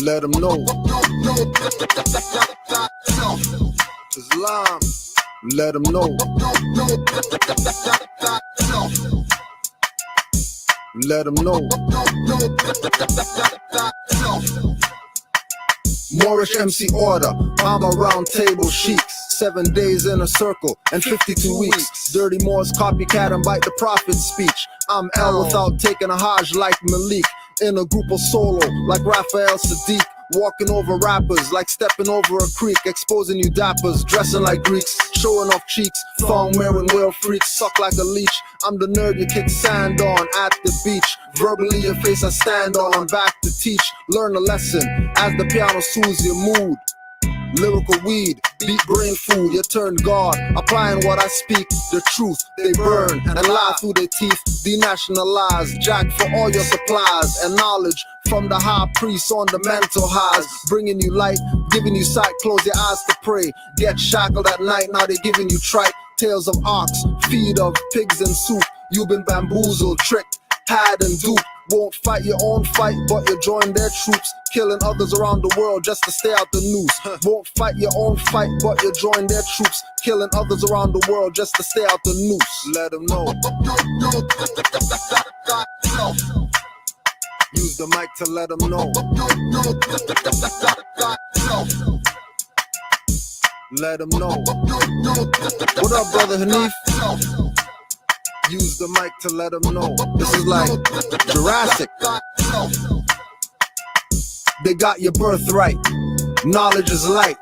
Let them know. Islam. Let them know. Let them know. Moorish MC order, I'm a round table sheiks. 7 days in a circle and 52 weeks. Dirty Moors copycat and bite the prophet's speech. I'm L without taking a Hajj like Malik. In a group of solo like Raphael Sadiq. Walking over rappers like stepping over a creek. Exposing you dappers, dressing like Greeks. Showing off cheeks, thong wearing whale freaks. Suck like a leech, I'm the nerd you kick sand on at the beach. Verbally your face I stand on, I'm back to teach. Learn a lesson as the piano soothes your mood. Lyrical weed, beat brain food, you turn God. Applying what I speak, the truth, they burn and lie through their teeth. Denationalize, jack for all your supplies and knowledge from the high priest on the mental highs. Bringing you light, giving you sight, close your eyes to pray. Get shackled at night, now they're giving you trite. Tales of ox, feed of pigs and soup. You've been bamboozled, tricked, had and duped. Won't fight your own fight, but you join their troops. Killing others around the world just to stay out the noose. Won't fight your own fight, but you join their troops. Killing others around the world just to stay out the noose. Let them know. Use the mic to let them know. Let them know. What up, brother Hanif? Use the mic to let them know. This is like Jurassic. They got your birthright. Knowledge is light.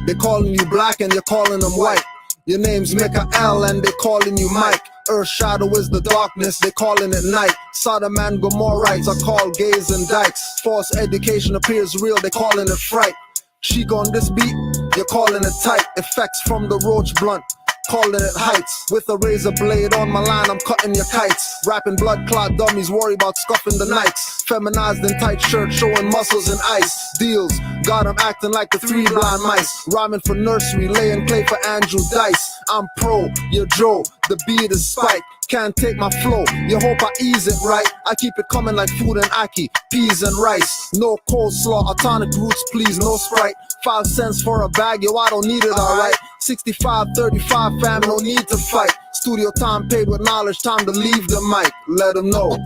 They calling you black and you're calling them white. Your name's Mikael and they calling you Mike. Earth's shadow is the darkness, they calling it night. Sodom and Gomorrites are called gays and dykes. False education appears real, they calling it fright. Cheek on this beat, you're calling it tight. Effects from the roach blunt, calling it heights. With a razor blade on my line, I'm cutting your kites. Rapping blood clot dummies, worry about scuffing the nights. Feminized in tight shirts, showing muscles and ice. Deals, got 'em acting like the 3 blind mice. Rhyming for nursery, laying clay for Andrew Dice. I'm pro, you're Joe, the beat is spike. Can't take my flow, you hope I ease it right. I keep it coming like food and ackee, peas and rice. No coleslaw or tonic roots, please, no Sprite. 5 cents for a bag, yo, I don't need it, alright. 65-35 fam, no need to fight. Studio time paid with knowledge, time to leave the mic. Let them know.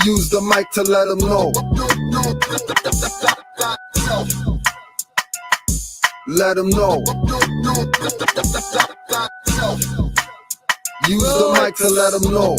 Use the mic to let them know. Let them know. Use the mic to let them know.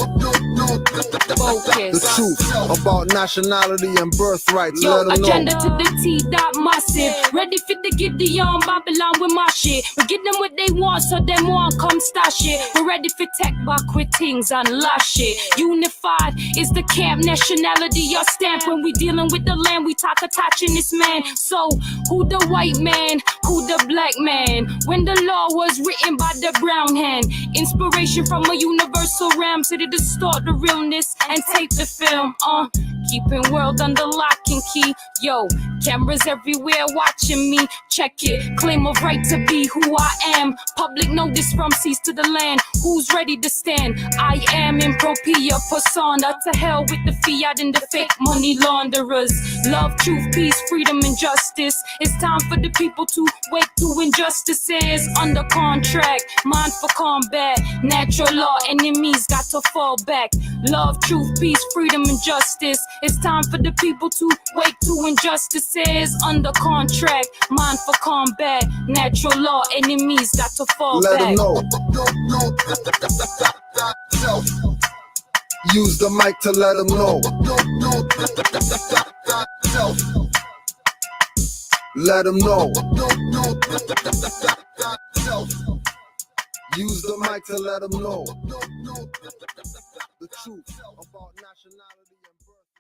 The truth about nationality and birthrights. Yo, let them agenda know. to the T, dot massive. Ready for the Gideon, Babylon with my shit. We give them what they want, so them want come stash it. We're ready for tech back with things and lash it. Unified is the camp, nationality, your stamp. When we dealing with the land, we talk attaching this man. So, who the white man? Who the black man? When the law was written by the brown hand. Inspiration from a universal realm to distort the realness and tape the film. Keeping world under lock and key. Yo, cameras everywhere watching me. Check it, claim of right to be who I am. Public notice from seas to the land. Who's ready to stand? I am in propia persona. To hell with the fiat and the fake money launderers. Love, truth, peace, freedom, and justice. It's time for the people to wake to injustices. Under contract, mind for combat. Natural law, enemies got to fall back. Love, truth, peace, freedom, and justice. It's time for the people to wake to injustices. Under contract, mind for combat. Natural law, enemies got to fall Let back. them know. Use the mic to let them know. Let them know. Use the mic to let them know. The truth about nationality and birthright.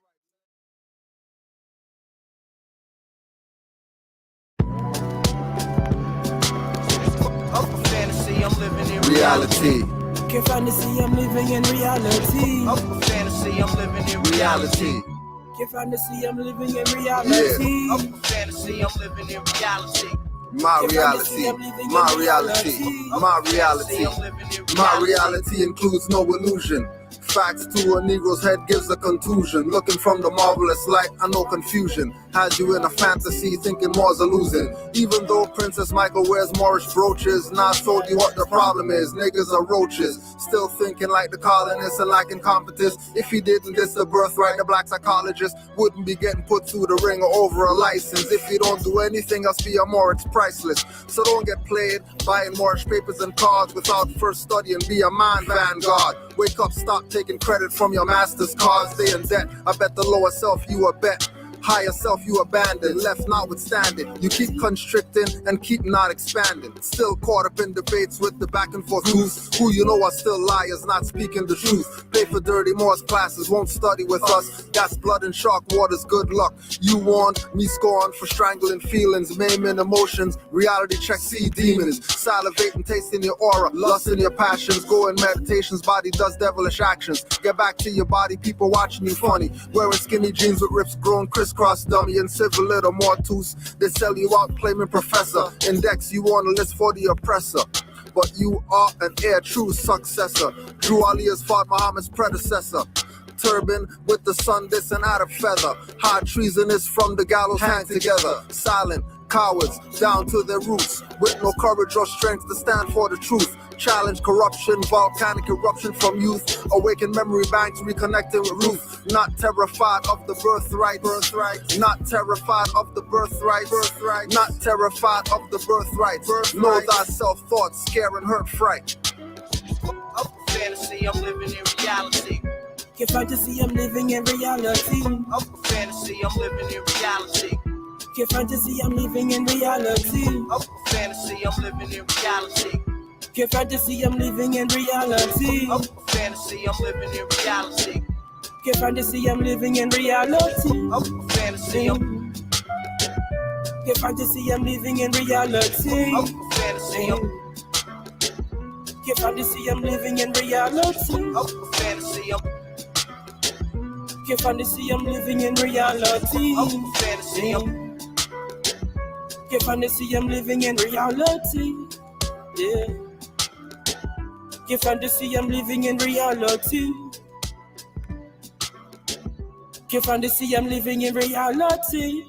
Up a fantasy, I'm living in Reality. Okay, fantasy, I'm living in reality. Up a fantasy, I'm living in Reality. Okay, fantasy, I'm living in reality. Up a fantasy, I'm living in reality. My reality, my reality, my reality. My reality includes no illusion. Facts to a Negro's head gives a contusion. Looking from the marvelous light, I know confusion has you in a fantasy, thinking more's a losing. Even though Princess Michael wears Moorish brooches, now I told you what the problem is. Niggas are roaches, still thinking like the colonists and lacking competence. If he didn't diss the birthright, the black psychologist wouldn't be getting put through the ringer over a license. If you don't do anything else for your more, it's priceless. So don't get played buying Moorish papers and cards without first studying. Be a man vanguard. Wake up, stop taking credit from your master's cards. Stay in debt. I bet the lower self you a bet. Higher self you abandon, left notwithstanding. You keep constricting and keep not expanding. Still caught up in debates with the back and forth who's who you know are still liars, not speaking the truth. Pay for dirty Moore's classes, won't study with us. That's blood and shark waters, good luck. You warned, me scorned for strangling feelings, maiming emotions. Reality check, see demons. Salivating, tasting your aura, lust in your passions. Go in meditations, body does devilish actions. Get back to your body, people watching you funny. Wearing skinny jeans with rips grown crisscross dummy and civil little mortus. They sell you out claiming professor. Index you on a list for the oppressor. But you are an heir, true successor. Drew Ali has fought Muhammad's predecessor. Turban with the sun, this and out of feather. High treasonous from the gallows hang together. Silent cowards down to their roots, with no courage or strength to stand for the truth. Challenge corruption, volcanic eruption from youth. Awaken memory banks, reconnecting with Ruth. Not terrified of the birthright. Not terrified of the birthright. Not terrified of the birthright. Know thyself, thoughts, scare and hurt, fright. Up fantasy, I'm living in reality. Get fantasy, I'm living in reality. Up fantasy, I'm living in reality. Get fantasy, I'm living in reality. Up fantasy, I'm living in reality. Get fantasy, I'm living in reality. Up fantasy, I'm living in reality. Get fantasy, I'm living in reality. Up fantasy, I'm Get fantasy, I'm living in reality. up fantasy, I'm Get fantasy, I'm living in reality. up fantasy, I'm Get fantasy, I'm living in reality. up fantasy, I'm Get fantasy, I'm living in reality. Yeah. Get fantasy, I'm living in reality. Get fantasy, I'm living in reality.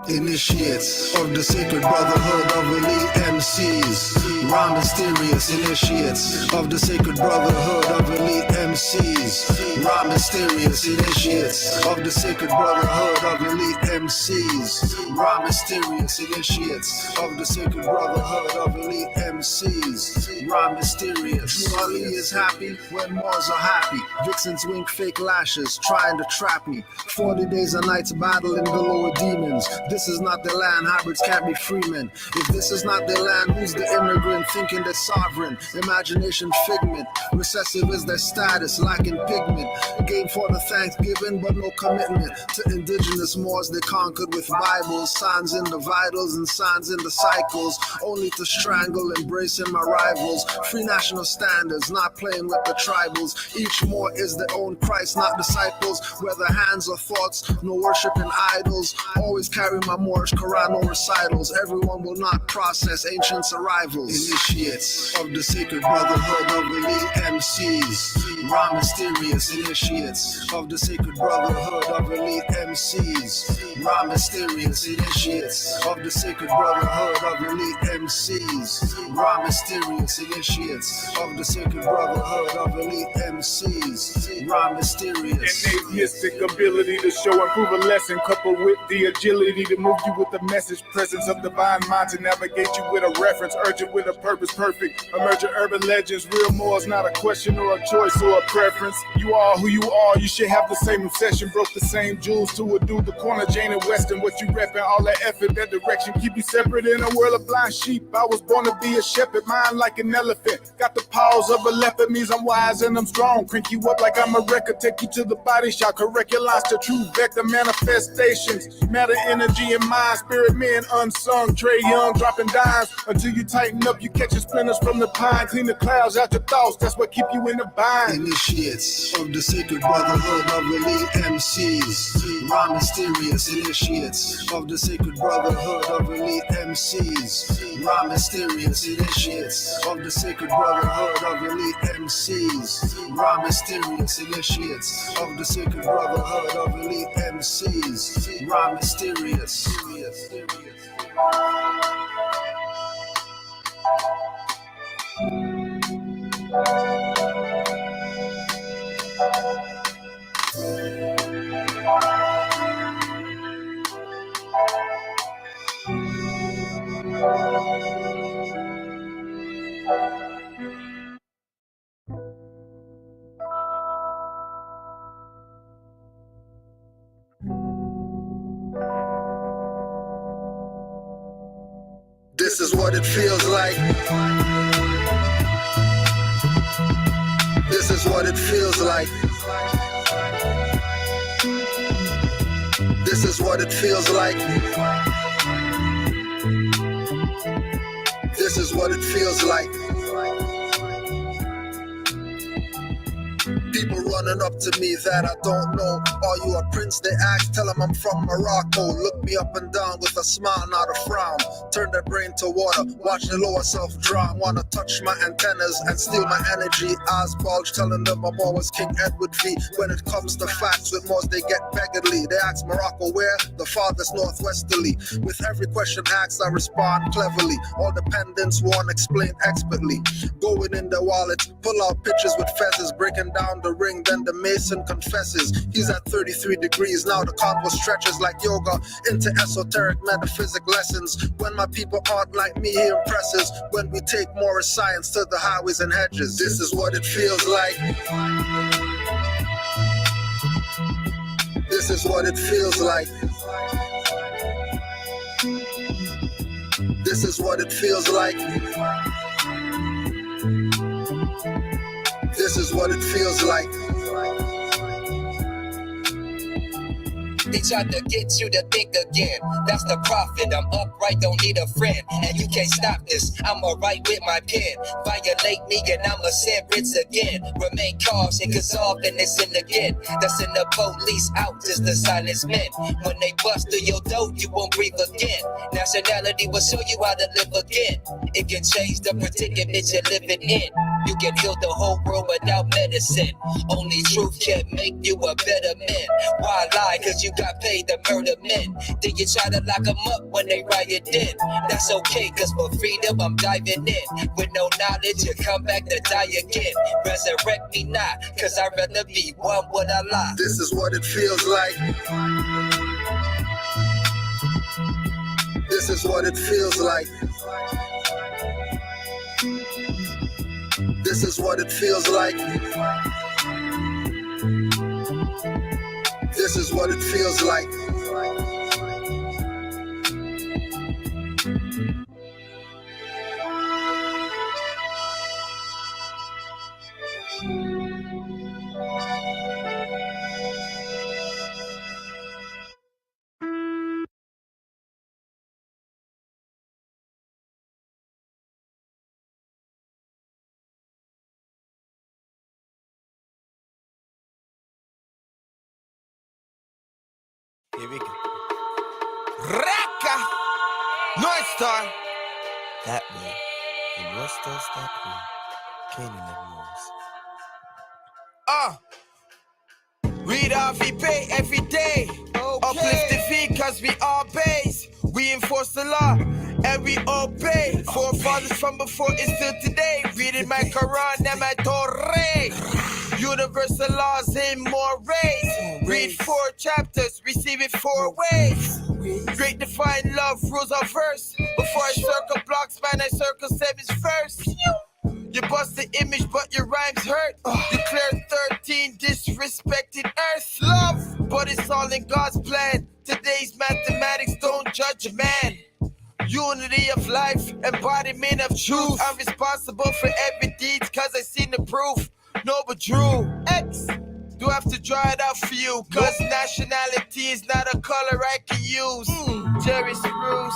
Initiates of the sacred brotherhood of elite MCs. Rhyme mysterious initiates of the sacred brotherhood of elite MCs. Rhyme mysterious initiates of the sacred brotherhood of elite MCs. Rhyme mysterious initiates of the sacred brotherhood of elite MCs. Rhyme mysterious. Ali is happy when Moors are happy. Vixens wink fake lashes trying to trap me. 40 days and nights battling the lower demons. This is not their land, hybrids can't be freemen. If this is not their land, who's the immigrant thinking they're sovereign? Imagination figment, recessive is their status, lacking pigment. Game for the Thanksgiving, but no commitment to indigenous Moors they conquered with Bibles. Signs in the vitals and signs in the cycles, only to strangle, embracing my rivals. Free national standards, not playing with the tribals. Each Moor is their own Christ, not disciples. Whether hands or thoughts, no worshiping idols. Always carry my Moorish Quran, no recitals. Everyone will not process ancients' arrivals. Initiates of the sacred brotherhood of elite MCs. Rhyme mysterious initiates of the sacred brotherhood of elite MCs. Rhyme mysterious initiates of the sacred brotherhood of elite MCs. Rhyme mysterious initiates of the sacred brotherhood of elite MCs. Rhyme mysterious. Innate mystic ability to show and prove a lesson, coupled with the agility to move you with the message, presence of divine mind to navigate you with a reference, urgent with a purpose, perfect. Emergent urban legends, real Moors, not a question or a choice or a preference. You are who you are, you should have the same obsession. Broke the same jewels to a dude, the corner, Jane and Western. What you reppin', all that effort, that direction, keep you separate in a world of blind sheep. I was born to be a shepherd, mind like an elephant. Got the paws of a leopard, means I'm wise and I'm strong. Crank you up like I'm a record, take you to the body shop, correct your lines to true vector manifestations. Matter energy energy in mind. Spirit men unsung, Trey Young dropping dimes. Until you tighten up, you catching splinters from the pine. Clean the clouds out your thoughts, that's what keep you in the bind. Initiates of the sacred brotherhood of elite MCs. Raw mysterious initiates of the sacred brotherhood of elite MCs. Raw mysterious initiates of the sacred brotherhood of elite MCs. Raw mysterious initiates of the sacred brotherhood of elite MCs. Raw mysterious. This is what it feels like. This is what it feels like. This is what it feels like. This is what it feels like. People running up to me that I don't know. Are you a prince? They ask, tell them I'm from Morocco. Look me up and down with a smile, not a frown. Turn their brain to water, watch the lower self drown. Wanna touch my antennas and steal my energy. Eyes bulge, telling them I'm always King Edward V. When it comes to facts, with most they get beggarly. They ask Morocco where? The farthest northwesterly. With every question asked, I respond cleverly. All dependents won't explain expertly. Going in their wallets, pull out pictures with feathers, breaking down the ring, then the mason confesses. He's at 33 degrees, now the convo stretches like yoga into esoteric metaphysic lessons. When my people aren't like me, he impresses. When we take more science to the highways and hedges. This is what it feels like. This is what it feels like. This is what it feels like. This is what it feels like. They tried to get you to think again. That's the profit. I'm upright, don't need a friend. And you can't stop this. I'ma write with my pen. Violate me and I'ma send writs again. Remain cautious, cause often it's in again. That's in the police out, just the silence men. When they bust through your door, you won't breathe again. Nationality will show you how to live again. It can change the predicament you're living in. You can heal the whole world without medicine. Only truth can make you a better man. Why lie? Cause you got paid to murder men. Then you try to lock them up when they riot in. That's okay, cause for freedom I'm diving in. With no knowledge you come back to die again. Resurrect me not, cause I'd rather be one with Allah. This is what it feels like. This is what it feels like. This is what it feels like. This is what it feels like. Here we go. Raka! North Star! That way. And North Star's that way. Canaanland moves. Read our VP every day. Okay. Uplift the V cause we all base. We enforce the law and we obey. Forefathers from before and still today. Reading my Quran and my Torah. Universal laws in more ways. Read 4 chapters, receive it 4 ways. Great divine love rules our verse. Before I circle blocks, man, I circle 7s first. You bust the image, but your rhymes hurt. Declare 13 disrespected earth. Love, but it's all in God's plan. Today's mathematics don't judge a man. Unity of life, embodiment of truth. I'm responsible for every deed, cause I seen the proof. Noble Drew X Do I have to draw it out for you? Cause nationality is not a color I can use. Jerry Spruce,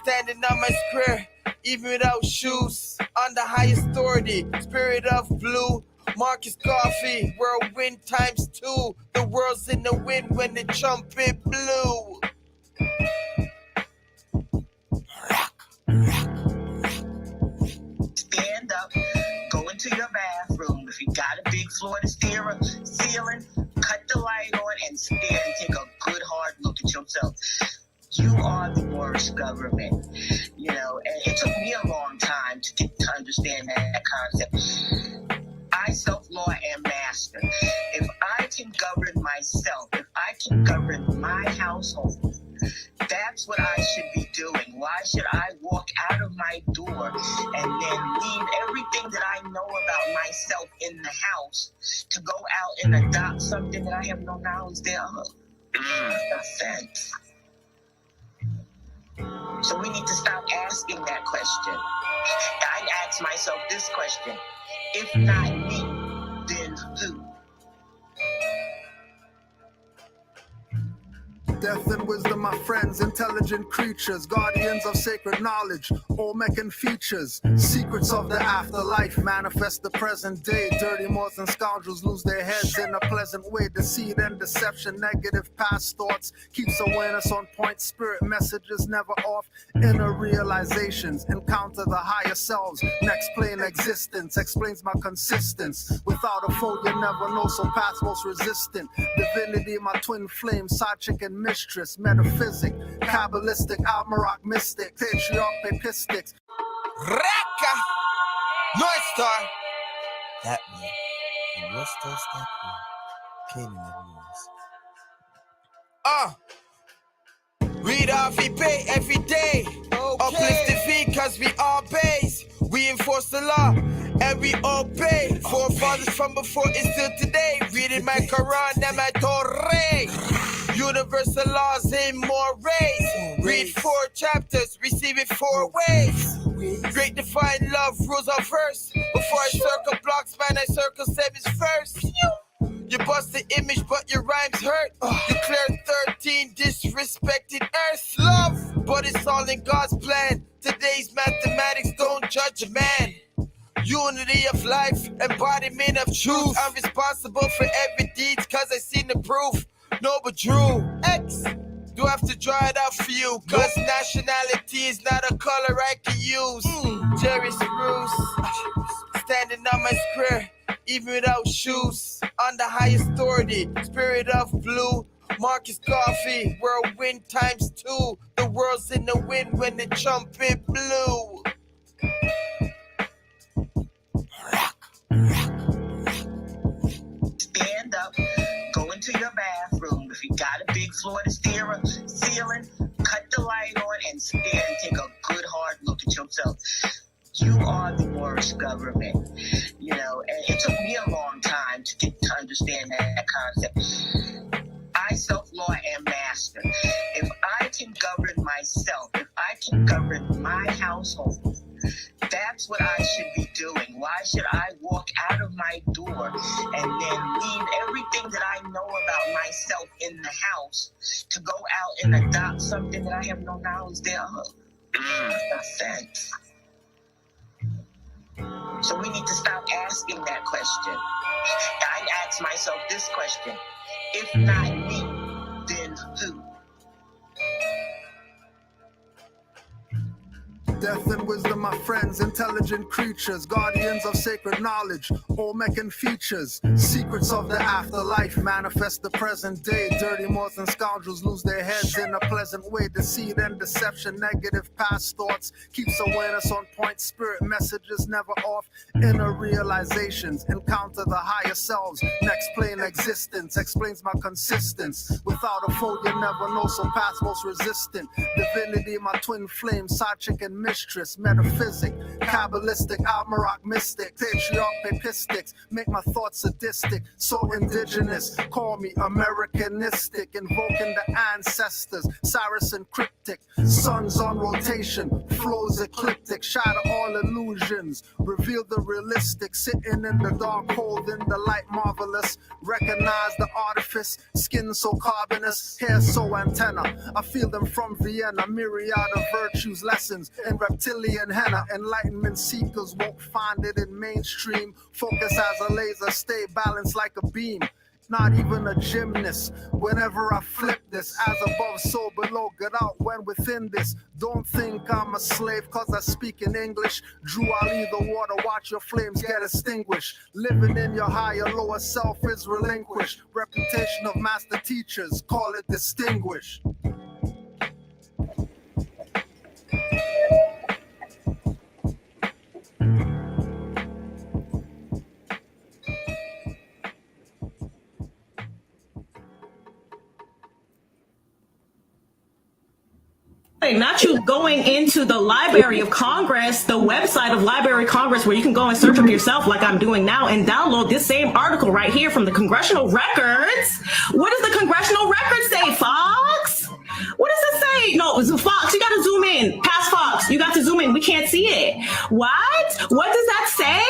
standing on my square, even without shoes. On the highest authority, spirit of blue. Marcus Coffee, whirlwind times 2. The world's in the wind when the trumpet blew. Stand up, go into your bathroom. If you got a big floor to ceiling, cut the light on and stare and take a good hard look at yourself. You are the worst government, you know, and it took me a long time to get to understand that concept. I self-law am master. If I can govern myself, if I can govern my household, that's what I should be doing. Why should I walk out of my door and then leave everything that I know about myself in the house to go out and adopt something that I have no knowledge thereof? Offense. So we need to stop asking that question. I ask myself this question: if not me, then who? Death and wisdom, my friends, intelligent creatures, guardians of sacred knowledge, Olmec features, secrets of the afterlife, manifest the present day. Dirty Moors and scoundrels lose their heads in a pleasant way. Deceit and deception, negative past thoughts, keeps awareness on point. Spirit messages never off. Inner realizations, encounter the higher selves. Next plane existence explains my consistence. Without a foe, you never know, so path most resistant. Divinity, my twin flame, side chick and mistress, metaphysic, kabbalistic, almaroc mystic, patriarch, papistics. Raka! North Star! That man. And North Star's that man. Canaanland news. Read RVP every day. Uplift the V cause we all base. We enforce the law and we obey. Forefathers from before is still today. Reading my Quran and my Torah. Universal laws in more ways. Read 4 chapters, receive it 4 ways. Great divine love rules are first. Before I circle blocks, man, I circle 7s first. You bust the image, but your rhymes hurt. Declare 13 disrespected earth. Love, but it's all in God's plan. Today's mathematics don't judge a man. Unity of life, embodiment of truth. I'm responsible for every deed, cause I seen the proof. No, but Drew X, do I have to draw it out for you? Cause nationality is not a color I can use. Jerry Spruce, standing on my square, even without shoes. On the highest authority, spirit of blue. Marcus Coffee, whirlwind times 2. The world's in the wind when the trumpet blew. Stand up, go into your bathroom. If you got a big floor to ceiling, cut the light on and stare and take a good hard look at yourself. You are the worst government, you know, and it took me a long time to get to understand that concept. I self-law am master. If I can govern myself, if I can govern my household, that's what I should be doing. Why should I walk out of my door and then leave everything that I know about myself in the house to go out and adopt something that I have no knowledge thereof? Offense. So we need to stop asking that question. I ask myself this question: if not me, then who? Death and wisdom, my friends, intelligent creatures, guardians of sacred knowledge, Olmec features, secrets of the afterlife, manifest the present day. Dirty Moors and scoundrels lose their heads in a pleasant way. Deceit and deception, negative past thoughts, keeps awareness on point. Spirit messages never off. Inner realizations, encounter the higher selves. Next plane existence explains my consistence. Without a foe, you never know, so path most resistant. Divinity, my twin flame, side chick and mistress, metaphysic, Kabbalistic, Almaroc mystic, patriarch, papistics, make my thoughts sadistic, so indigenous, call me Americanistic, invoking the ancestors, Saracen cryptic, suns on rotation, flows ecliptic, shatter all illusions, reveal the realistic, sitting in the dark, holding the light marvelous, recognize the artifice, skin so carbonous, hair so antenna, I feel them from Vienna, myriad of virtues, lessons in reptilian henna, enlightenment seekers won't find it in mainstream, focus as a laser, stay balanced like a beam, not even a gymnast, whenever I flip this, as above so below, get out when within this, don't think I'm a slave cause I speak in English, Drew Ali the water, watch your flames get extinguished, living in your higher lower self is relinquished, reputation of master teachers, call it distinguished. Not you going into the Library of Congress, the website of Library of Congress, where you can go and search up yourself like I'm doing now and download this same article right here from the Congressional Records. What does the Congressional Records say, Fox? What does it say? No, it's Fox, you got to zoom in. Past Fox, you got to zoom in. We can't see it. What? What does that say?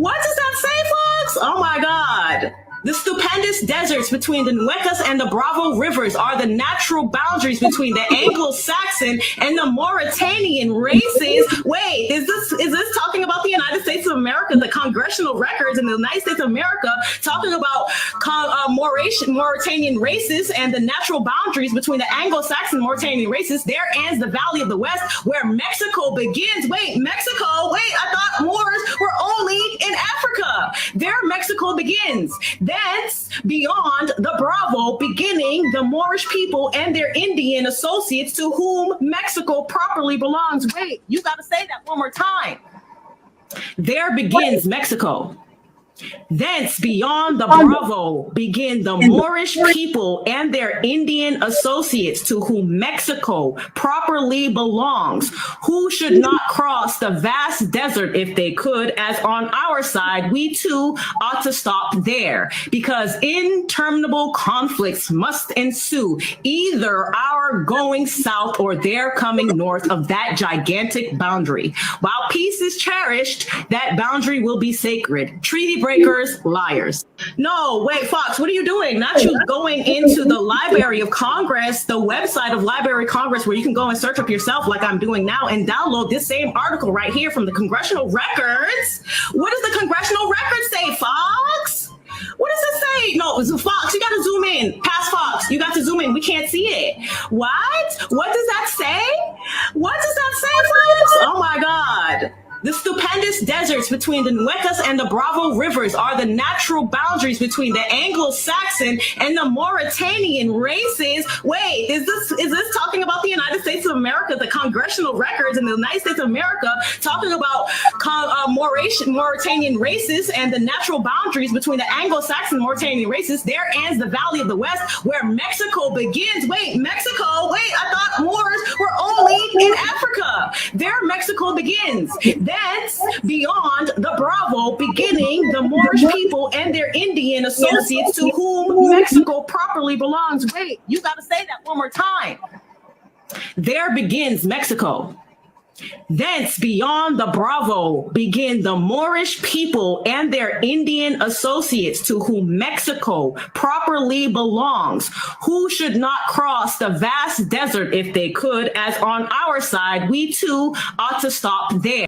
What does that say, Fox? Oh my God. The stupendous deserts between the Nuecas and the Bravo rivers are the natural boundaries between the Anglo-Saxon and the Mauritanian races. Wait, is this talking about the United States of America, the Congressional Records in the United States of America, talking about Mauritanian races and the natural boundaries between the Anglo-Saxon and Mauritanian races? There ends the Valley of the West, where Mexico begins. Wait, Mexico? Wait, I thought Moors were only in Africa. There Mexico begins. Thence, beyond the Bravo, beginning the Moorish people and their Indian associates to whom Mexico properly belongs. Wait, you got to say that one more time. There begins Mexico. Thence, beyond the Bravo, begin the Moorish people and their Indian associates to whom Mexico properly belongs, who should not cross the vast desert if they could, as on our side, we too ought to stop there, because interminable conflicts must ensue, either our going south or their coming north of that gigantic boundary. While peace is cherished, that boundary will be sacred. Treaty breakers, liars. No, wait, Fox, what are you doing? Not you going into the Library of Congress, the website of Library of Congress, where you can go and search up yourself like I'm doing now and download this same article right here from the Congressional Records. What does the Congressional Records say, Fox? What does it say? No, it's Fox, you got to zoom in. Past Fox, you got to zoom in. We can't see it. What? What does that say? What does that say, Fox? Oh my God. The stupendous deserts between the Nuecas and the Bravo rivers are the natural boundaries between the Anglo-Saxon and the Mauritanian races. Wait, is this talking about the United States of America, the Congressional Records in the United States of America, talking about Mauritanian races and the natural boundaries between the Anglo-Saxon and Mauritanian races? There ends the Valley of the West, where Mexico begins. Wait, Mexico? Wait, I thought Moors were only in Africa. There Mexico begins. Thence, beyond the Bravo, beginning the Moorish people and their Indian associates to whom Mexico properly belongs. Wait, you got to say that one more time. There begins Mexico. Thence, beyond the Bravo, begin the Moorish people and their Indian associates to whom Mexico properly belongs, who should not cross the vast desert if they could, as on our side, we too ought to stop there.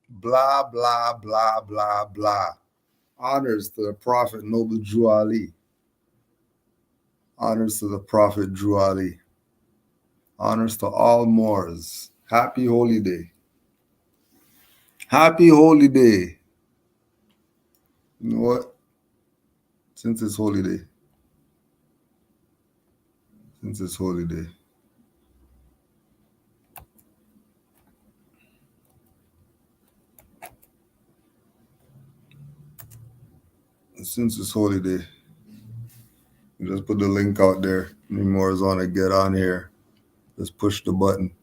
Blah, blah, blah, blah, blah. Honors to the Prophet Noble Drew Ali. Honors to the Prophet Drew Ali. Honors to all Moors. Happy Holy Day. Happy Holy Day. You know what? Since it's Holy Day. Since it's Holy Day. Since it's Holy Day, just put the link out there. Any more is on to get on here. Just push the button.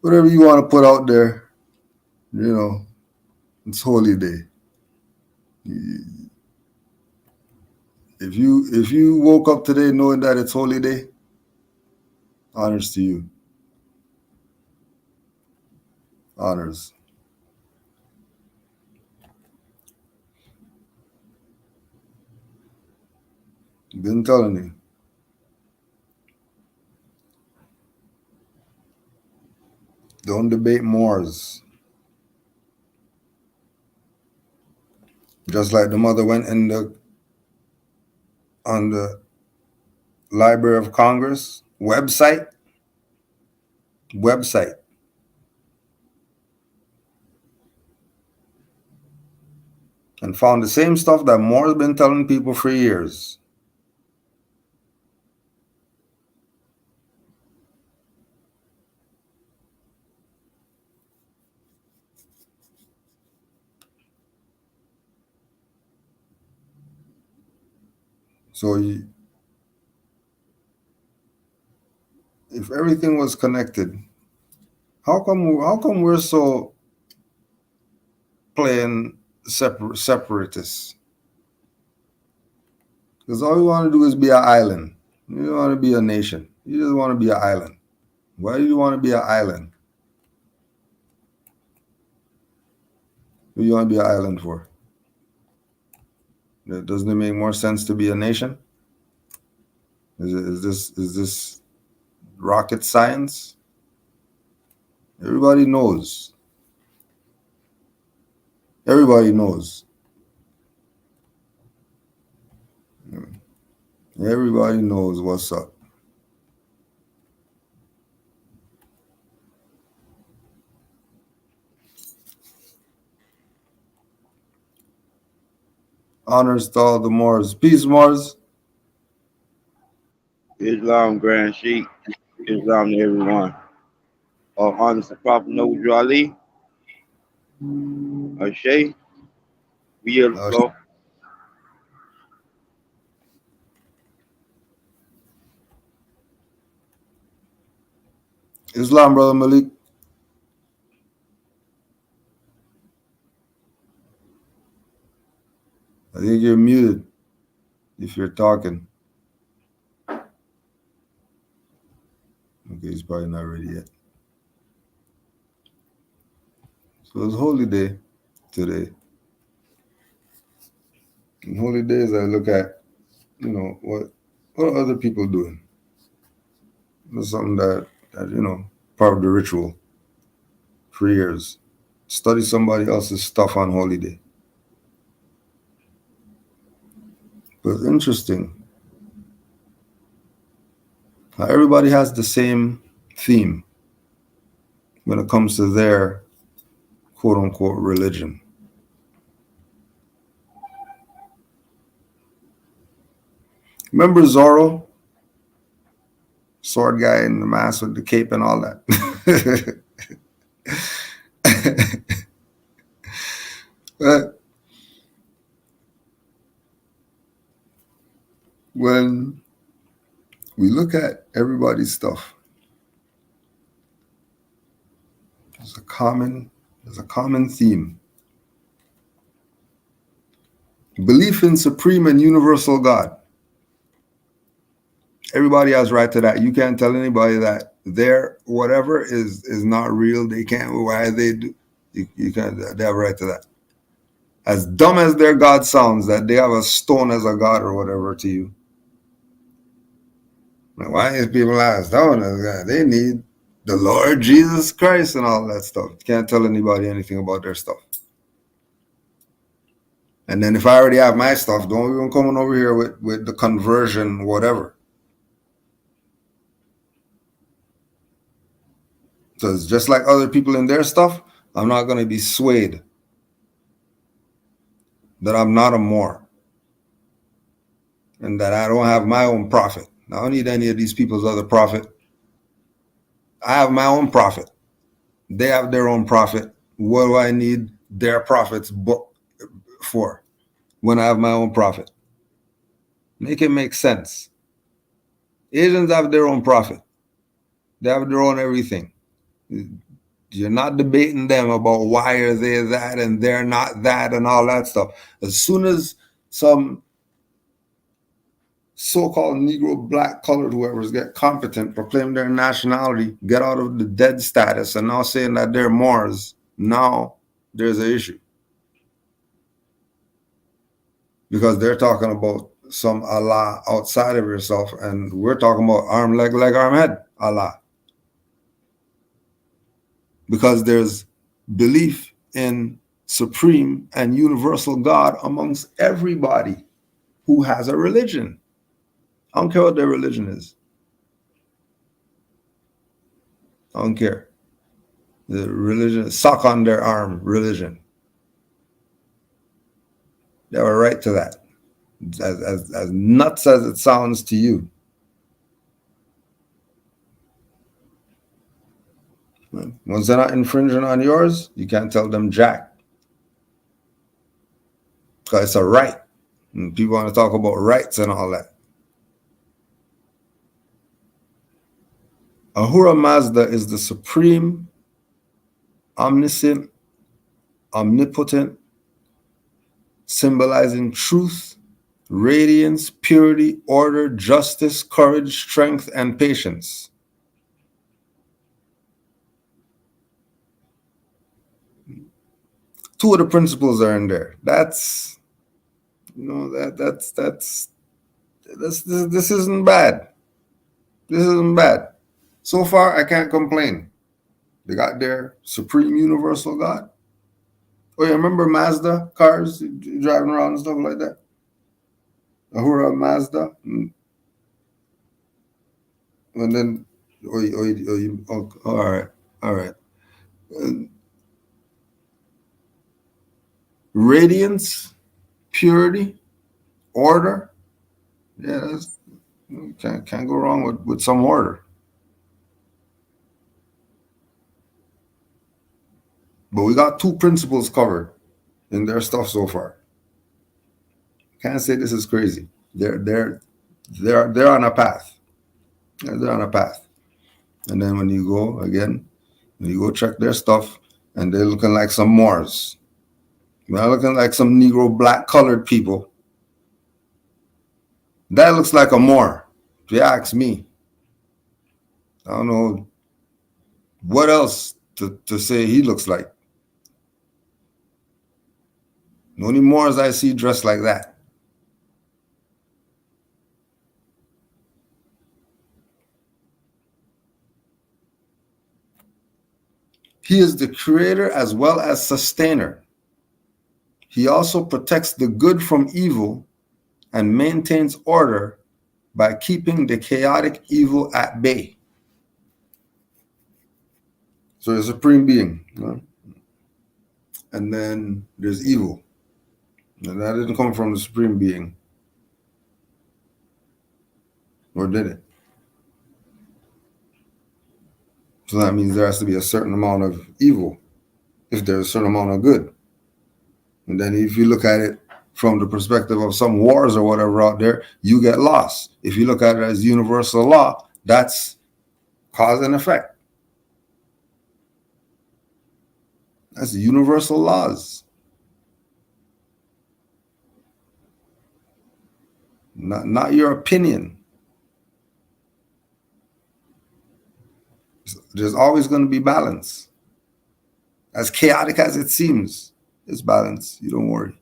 whatever you want to put out there, you know, it's holy day. If you woke up today knowing that it's holy day, honors to you. Honors. Been telling you. Don't debate Moors. Just like the mother went on the Library of Congress website, and found the same stuff that Moore has been telling people for years. So if everything was connected, how come we're so playing separatists? Because all we want to do is be an island. You don't want to be a nation. You just want to be an island. Why do you want to be an island? What do you want to be an island for? Doesn't it make more sense to be a nation? Is this rocket science? Everybody knows. Everybody knows. Everybody knows what's up. Honors to all the Moors. Peace, Moors. Islam, Grand Sheikh. Islam to everyone. All honors to Prophet Noble Ali. Ashay. We yield the floor. Islam, Brother Malik. I think you're muted if you're talking. Okay, he's probably not ready yet. So it's holy day today. And holy days I look at, you know, what are other people doing? It's something that part of the ritual for years. Study somebody else's stuff on holy day. But it's interesting how everybody has the same theme when it comes to their quote-unquote religion. Remember Zorro? Sword guy in the mask with the cape and all that. But when we look at everybody's stuff, there's a common theme. Belief in supreme and universal God. Everybody has right to that. You can't tell anybody that their whatever is not real. They can't. Why they do? You can't. They have a right to that. As dumb as their God sounds, that they have a stone as a God or whatever to you. Now, why is people as stone as God? They need the Lord Jesus Christ and all that stuff. You can't tell anybody anything about their stuff. And then if I already have my stuff, don't even come over here with the conversion, whatever. Because just like other people in their stuff, I'm not going to be swayed that I'm not a Moor and that I don't have my own prophet. I don't need any of these people's other prophet. I have my own prophet. They have their own prophet. What do I need their prophet's book for when I have my own prophet? Make it make sense. Asians have their own prophet. They have their own everything. You're not debating them about why are they that and they're not that and all that stuff. As soon as some so-called Negro, black, colored, whoever's get competent, proclaim their nationality, get out of the dead status, and now saying that they're Moors, now there's an issue. Because they're talking about some Allah outside of yourself, and we're talking about arm, leg, arm, head, Allah. Because there's belief in supreme and universal God amongst everybody who has a religion. I don't care what their religion is. I don't care. The religion, sock on their arm religion. They have a right to that. As nuts as it sounds to you. Once they're not infringing on yours, you can't tell them jack. Because it's a right. And people want to talk about rights and all that. Ahura Mazda is the supreme, omniscient, omnipotent, symbolizing truth, radiance, purity, order, justice, courage, strength, and patience. Two of the principles are in there. That's, you know, this isn't bad. This isn't bad. So far, I can't complain. They got their supreme universal God. Oh, you remember Mazda cars driving around and stuff like that? Ahura Mazda. And then, all right. Radiance, purity, order. Yeah, can't go wrong with some order. But we got two principles covered in their stuff so far. Can't say this is crazy. They're on a path. They're on a path. And then when you go check their stuff, and they're looking like some Moors. They're looking like some Negro, black, colored people. That looks like a Moor, if you ask me. I don't know what else to say he looks like. The only Moors I see dressed like that. He is the creator as well as sustainer. He also protects the good from evil and maintains order by keeping the chaotic evil at bay. So there's a supreme being. Right? And then there's evil. And that didn't come from the supreme being. Or did it? So that means there has to be a certain amount of evil if there's a certain amount of good. And then if you look at it from the perspective of some wars or whatever out there, you get lost. If you look at it as universal law, that's cause and effect. That's universal laws. Not your opinion. There's always going to be balance. As chaotic as it seems, it's balance. You don't worry.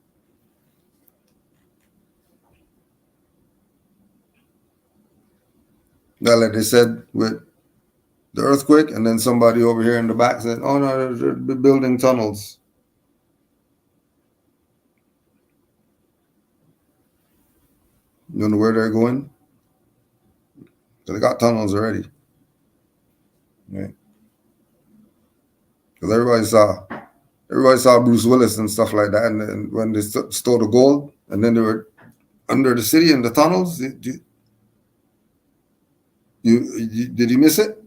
Now, like they said with the earthquake, and then somebody over here in the back said, oh no, they're building tunnels. You know where they're going? So they got tunnels already. Right? Because everybody saw Bruce Willis and stuff like that, and then when they stole the gold, and then they were under the city in the tunnels. Did you miss it?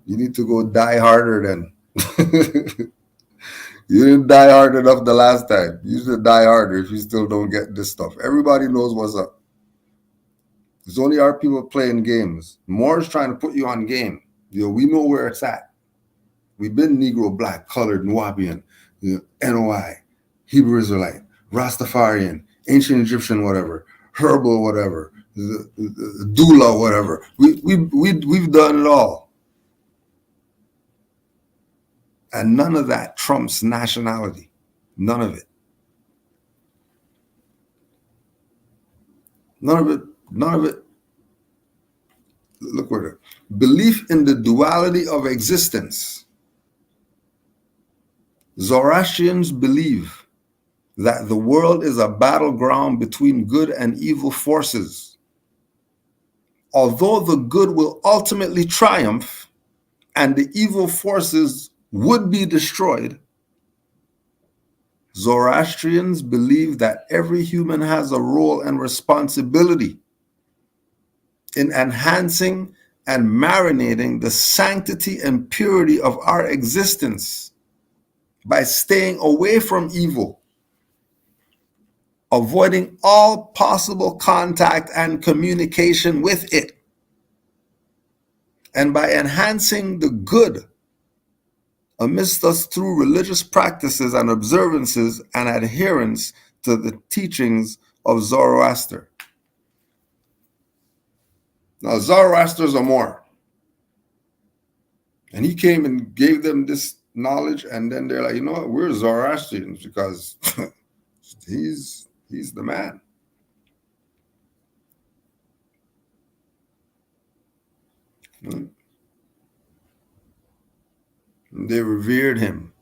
You need to go die harder then. You didn't die hard enough the last time. You should die harder if you still don't get this stuff. Everybody knows what's up. It's only our people playing games. Moor is trying to put you on game. We know where it's at. We've been Negro, black, colored, Nubian, NOI, Hebrew Israelite, Rastafarian, ancient Egyptian, whatever, herbal, whatever, the doula, whatever. We've done it all. And none of that trumps nationality. None of it. None of it. None of it. Look where it. Belief in the duality of existence. Zoroastrians believe that the world is a battleground between good and evil forces. Although the good will ultimately triumph and the evil forces would be destroyed, Zoroastrians believe that every human has a role and responsibility in enhancing and marinating the sanctity and purity of our existence by staying away from evil, avoiding all possible contact and communication with it, and by enhancing the good amidst us through religious practices and observances and adherence to the teachings of Zoroaster. Now, Zoroaster's a Moor. And he came and gave them this knowledge, and then they're like, you know what, we're Zoroastrians because he's the man. And they revered him.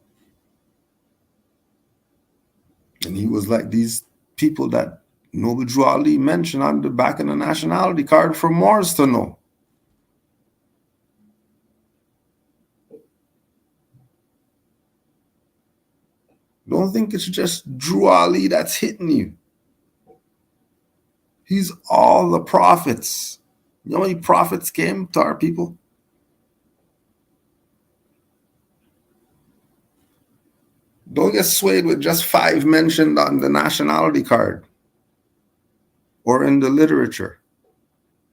And he was like these people that Noble Drew Ali mentioned on the back of the nationality card for Moors to know. Don't think it's just Drew Ali that's hitting you. He's all the prophets. You know how many prophets came to our people? Don't get swayed with just 5 mentioned on the nationality card or in the literature.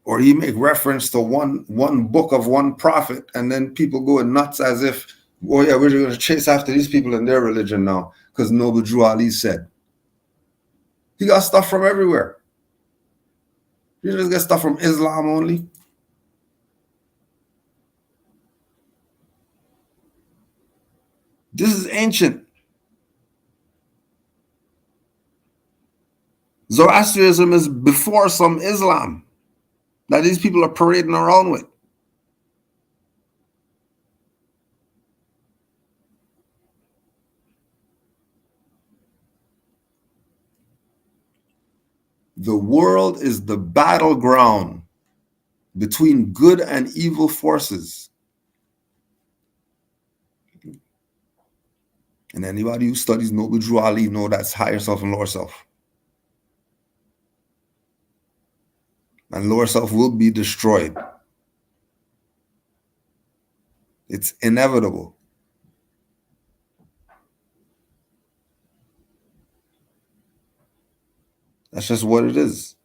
Or he make reference to one book of one prophet, and then people go nuts as if, oh yeah, we're going to chase after these people in their religion now, because Noble Drew Ali said. He got stuff from everywhere. You just get stuff from Islam only. This is ancient. Zoroastrianism is before some Islam that these people are parading around with. The world is the battleground between good and evil forces. And anybody who studies Noble Drew Ali know that's higher self and lower self. And lower self will be destroyed. It's inevitable. That's just what it is.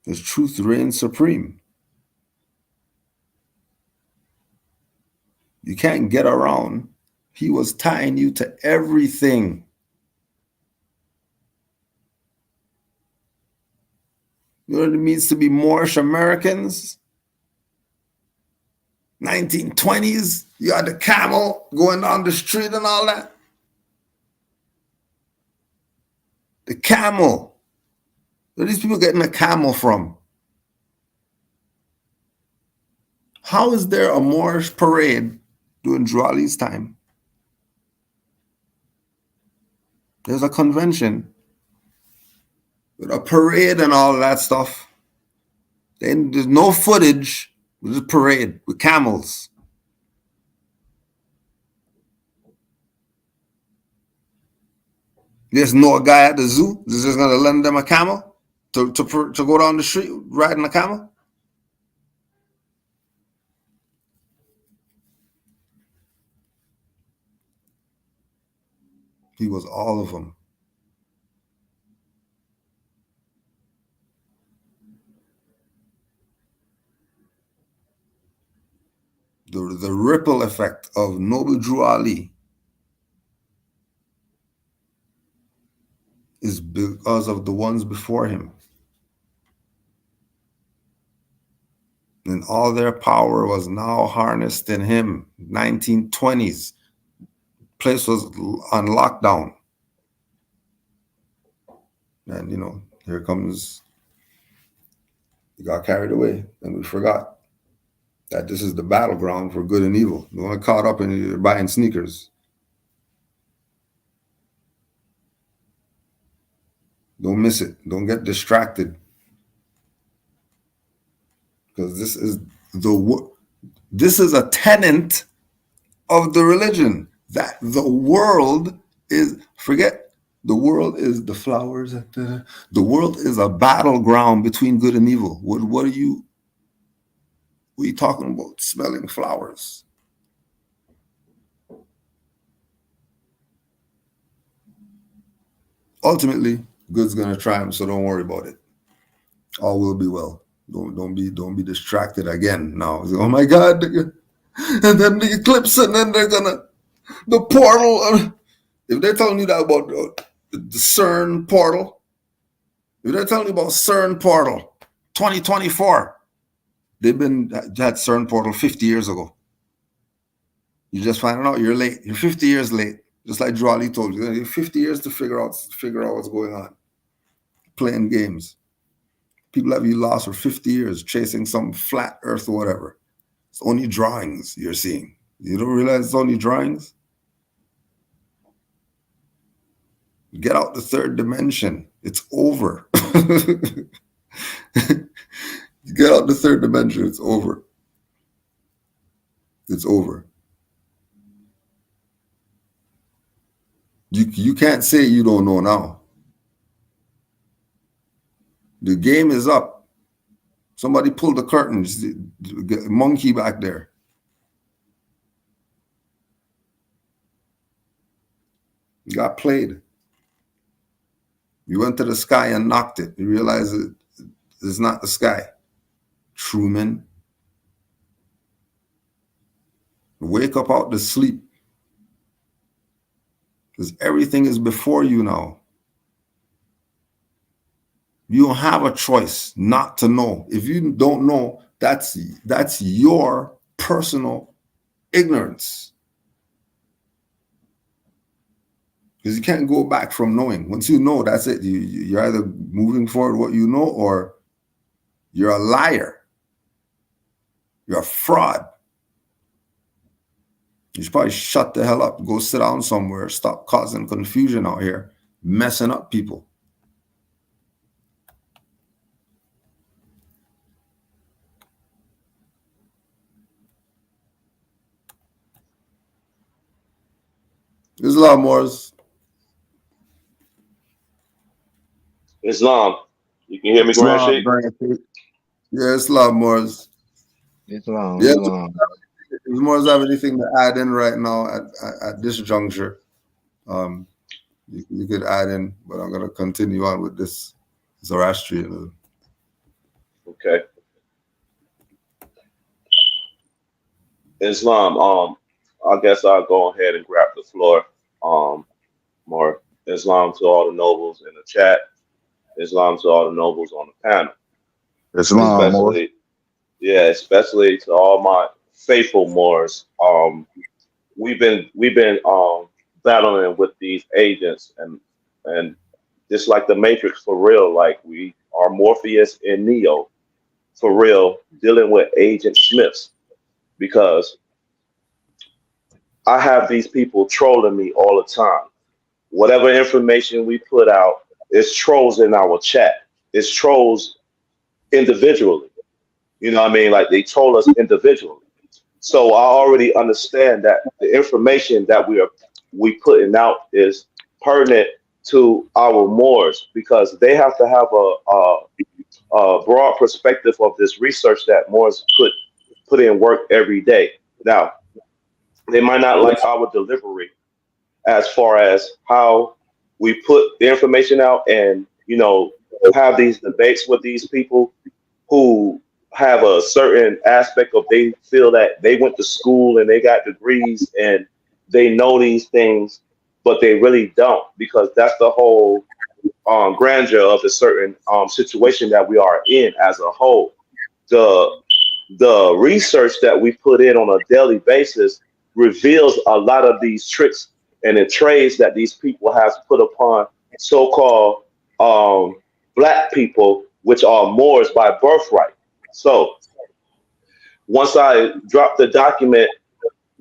Because truth reigns supreme. You can't get around. He was tying you to everything. You know what it means to be Moorish Americans? 1920s, you had the camel going down the street and all that. The camel. Where are these people getting a camel from? How is there a Moorish parade during Drew Ali's time? There's a convention with a parade and all that stuff. Then there's no footage with a parade with camels. There's no guy at the zoo that's just going to lend them a camel to go down the street riding a camel. He was all of them. the ripple effect of Noble Drew Ali is because of the ones before him. And all their power was now harnessed in him. 1920s. Place was on lockdown. And, you know, here comes, we got carried away and we forgot that this is the battleground for good and evil. Don't get caught up in buying sneakers. Don't miss it. Don't get distracted. Because this is a tenet of the religion, that the world is, forget, the world is the flowers. The world is a battleground between good and evil. What are you talking about? Smelling flowers. Ultimately, good's gonna triumph, so don't worry about it. All will be well. Don't be distracted again now. Oh my God, and then the eclipse, and then they're gonna the portal. If they're telling you that about the CERN portal, if they're telling you about CERN portal 2024, they've had CERN portal 50 years ago. You just find out you're late. You're 50 years late. Just like Drew Ali told you, you have 50 years to figure out what's going on. Playing games. People have you lost for 50 years chasing some flat earth or whatever. It's only drawings you're seeing. You don't realize it's only drawings? Get out the third dimension. It's over. Get out the third dimension. It's over. It's over. You can't say you don't know now. The game is up. Somebody pulled the curtains. The monkey back there. You got played. You went to the sky and knocked it. You realize it's not the sky. Truman. Wake up out the sleep. Because everything is before you now. You don't have a choice not to know. If you don't know, that's your personal ignorance. Because you can't go back from knowing. Once you know, that's it. You're either moving forward what you know, or you're a liar. You're a fraud. You should probably shut the hell up. Go sit down somewhere. Stop causing confusion out here. Messing up people. Islam Moors. Islam. You can hear me, Grand Sheikh? Yeah, Islam Moors. Islam. Yeah, Islam. if Moors have anything to add in right now at this juncture, you could add in, but I'm going to continue on with this Zoroastrianism. Okay. Islam. I guess I'll go ahead and grab the floor. More Islam to all the nobles in the chat. Islam to all the nobles on the panel. Islam, Moor. Especially to all my faithful Moors. We've been battling with these agents and just like the Matrix for real, like we are Morpheus and Neo for real, dealing with Agent Smiths, because I have these people trolling me all the time. Whatever information we put out, it's trolls in our chat. It's trolls individually. You know what I mean? Like they troll us individually. So I already understand that the information that we putting out is pertinent to our Moors, because they have to have a broad perspective of this research that Moors put in work every day. Now, they might not like our delivery as far as how we put the information out and, have these debates with these people who have a certain aspect of they feel that they went to school and they got degrees and they know these things, but they really don't, because that's the whole grandeur of the certain situation that we are in as a whole. The research that we put in on a daily basis reveals a lot of these tricks and the trades that these people have put upon so-called black people, which are Moors by birthright. So once I dropped the document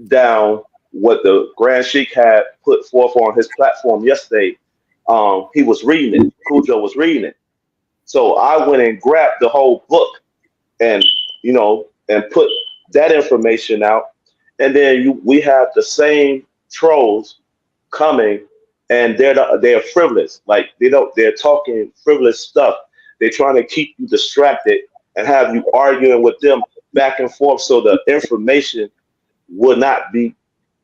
down, what the Grand Sheik had put forth on his platform yesterday, he was reading it. Cujo was reading it. So I went and grabbed the whole book and, and put that information out. And then we have the same trolls coming, and they're frivolous. Like they're talking frivolous stuff. They're trying to keep you distracted and have you arguing with them back and forth, so the information would not be,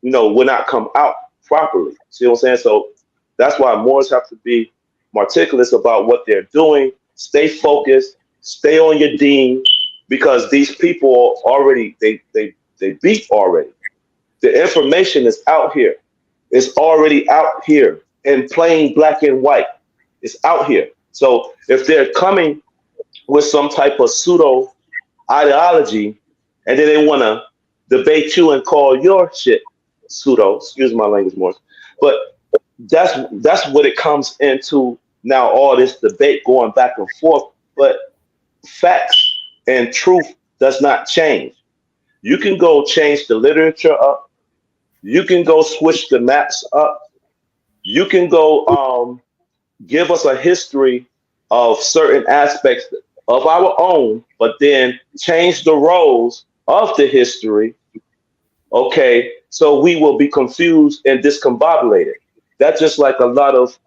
would not come out properly. See what I'm saying? So that's why Moors have to be meticulous about what they're doing. Stay focused. Stay on your deen, because these people already they beat already. The information is out here. It's already out here in plain black and white. It's out here. So if they're coming with some type of pseudo ideology, and then they want to debate you and call your shit pseudo, excuse my language, Morris, but that's what it comes into now, all this debate going back and forth. But facts and truth does not change. You can go change the literature up. You can go switch the maps up. You can go give us a history of certain aspects of our own, but then change the roles of the history. Okay, so we will be confused and discombobulated. That's just like a lot of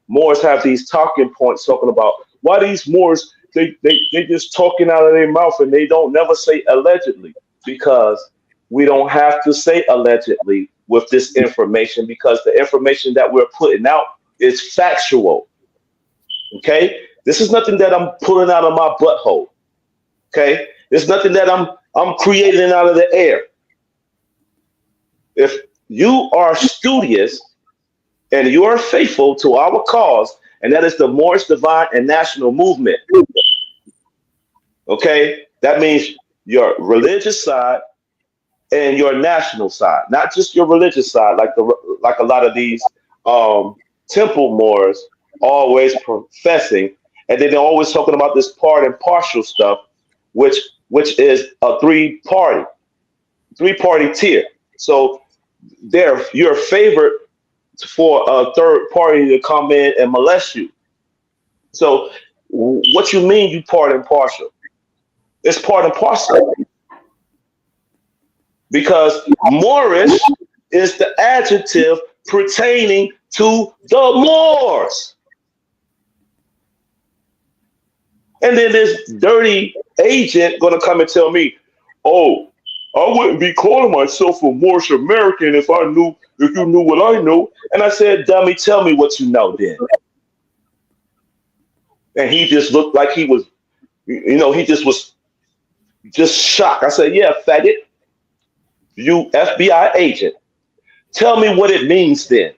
Moors have these talking points talking about why these Moors, they just talking out of their mouth and they don't never say allegedly, because we don't have to say allegedly with this information, because the information that we're putting out is factual. Okay, this is nothing that I'm pulling out of my butthole. Okay, it's nothing that I'm creating out of the air. If you are studious and you are faithful to our cause, and that is the Moorish Divine and National Movement, okay, that means your religious side and your national side, not just your religious side, like a lot of these temple Moors always professing, and then they're always talking about this part and partial stuff, which is a three-party tier. So they're your favorite for a third party to come in and molest you. So what you mean you part and partial? It's part and parcel. Because Moorish is the adjective pertaining to the Moors. And then this dirty agent gonna come and tell me, oh, I wouldn't be calling myself a Moorish American if you knew what I know. And I said, dummy, tell me what you know then. And he just looked like he was, he just was shocked. I said, yeah, faggot, you FBI agent, tell me what it means then.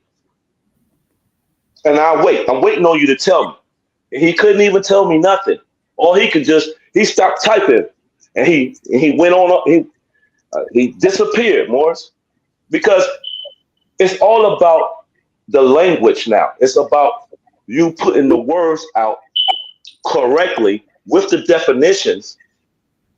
And I'm waiting on you to tell me. And he couldn't even tell me nothing. Or he stopped typing and he went on, he disappeared, Morris, because it's all about the language now. It's about you putting the words out correctly with the definitions.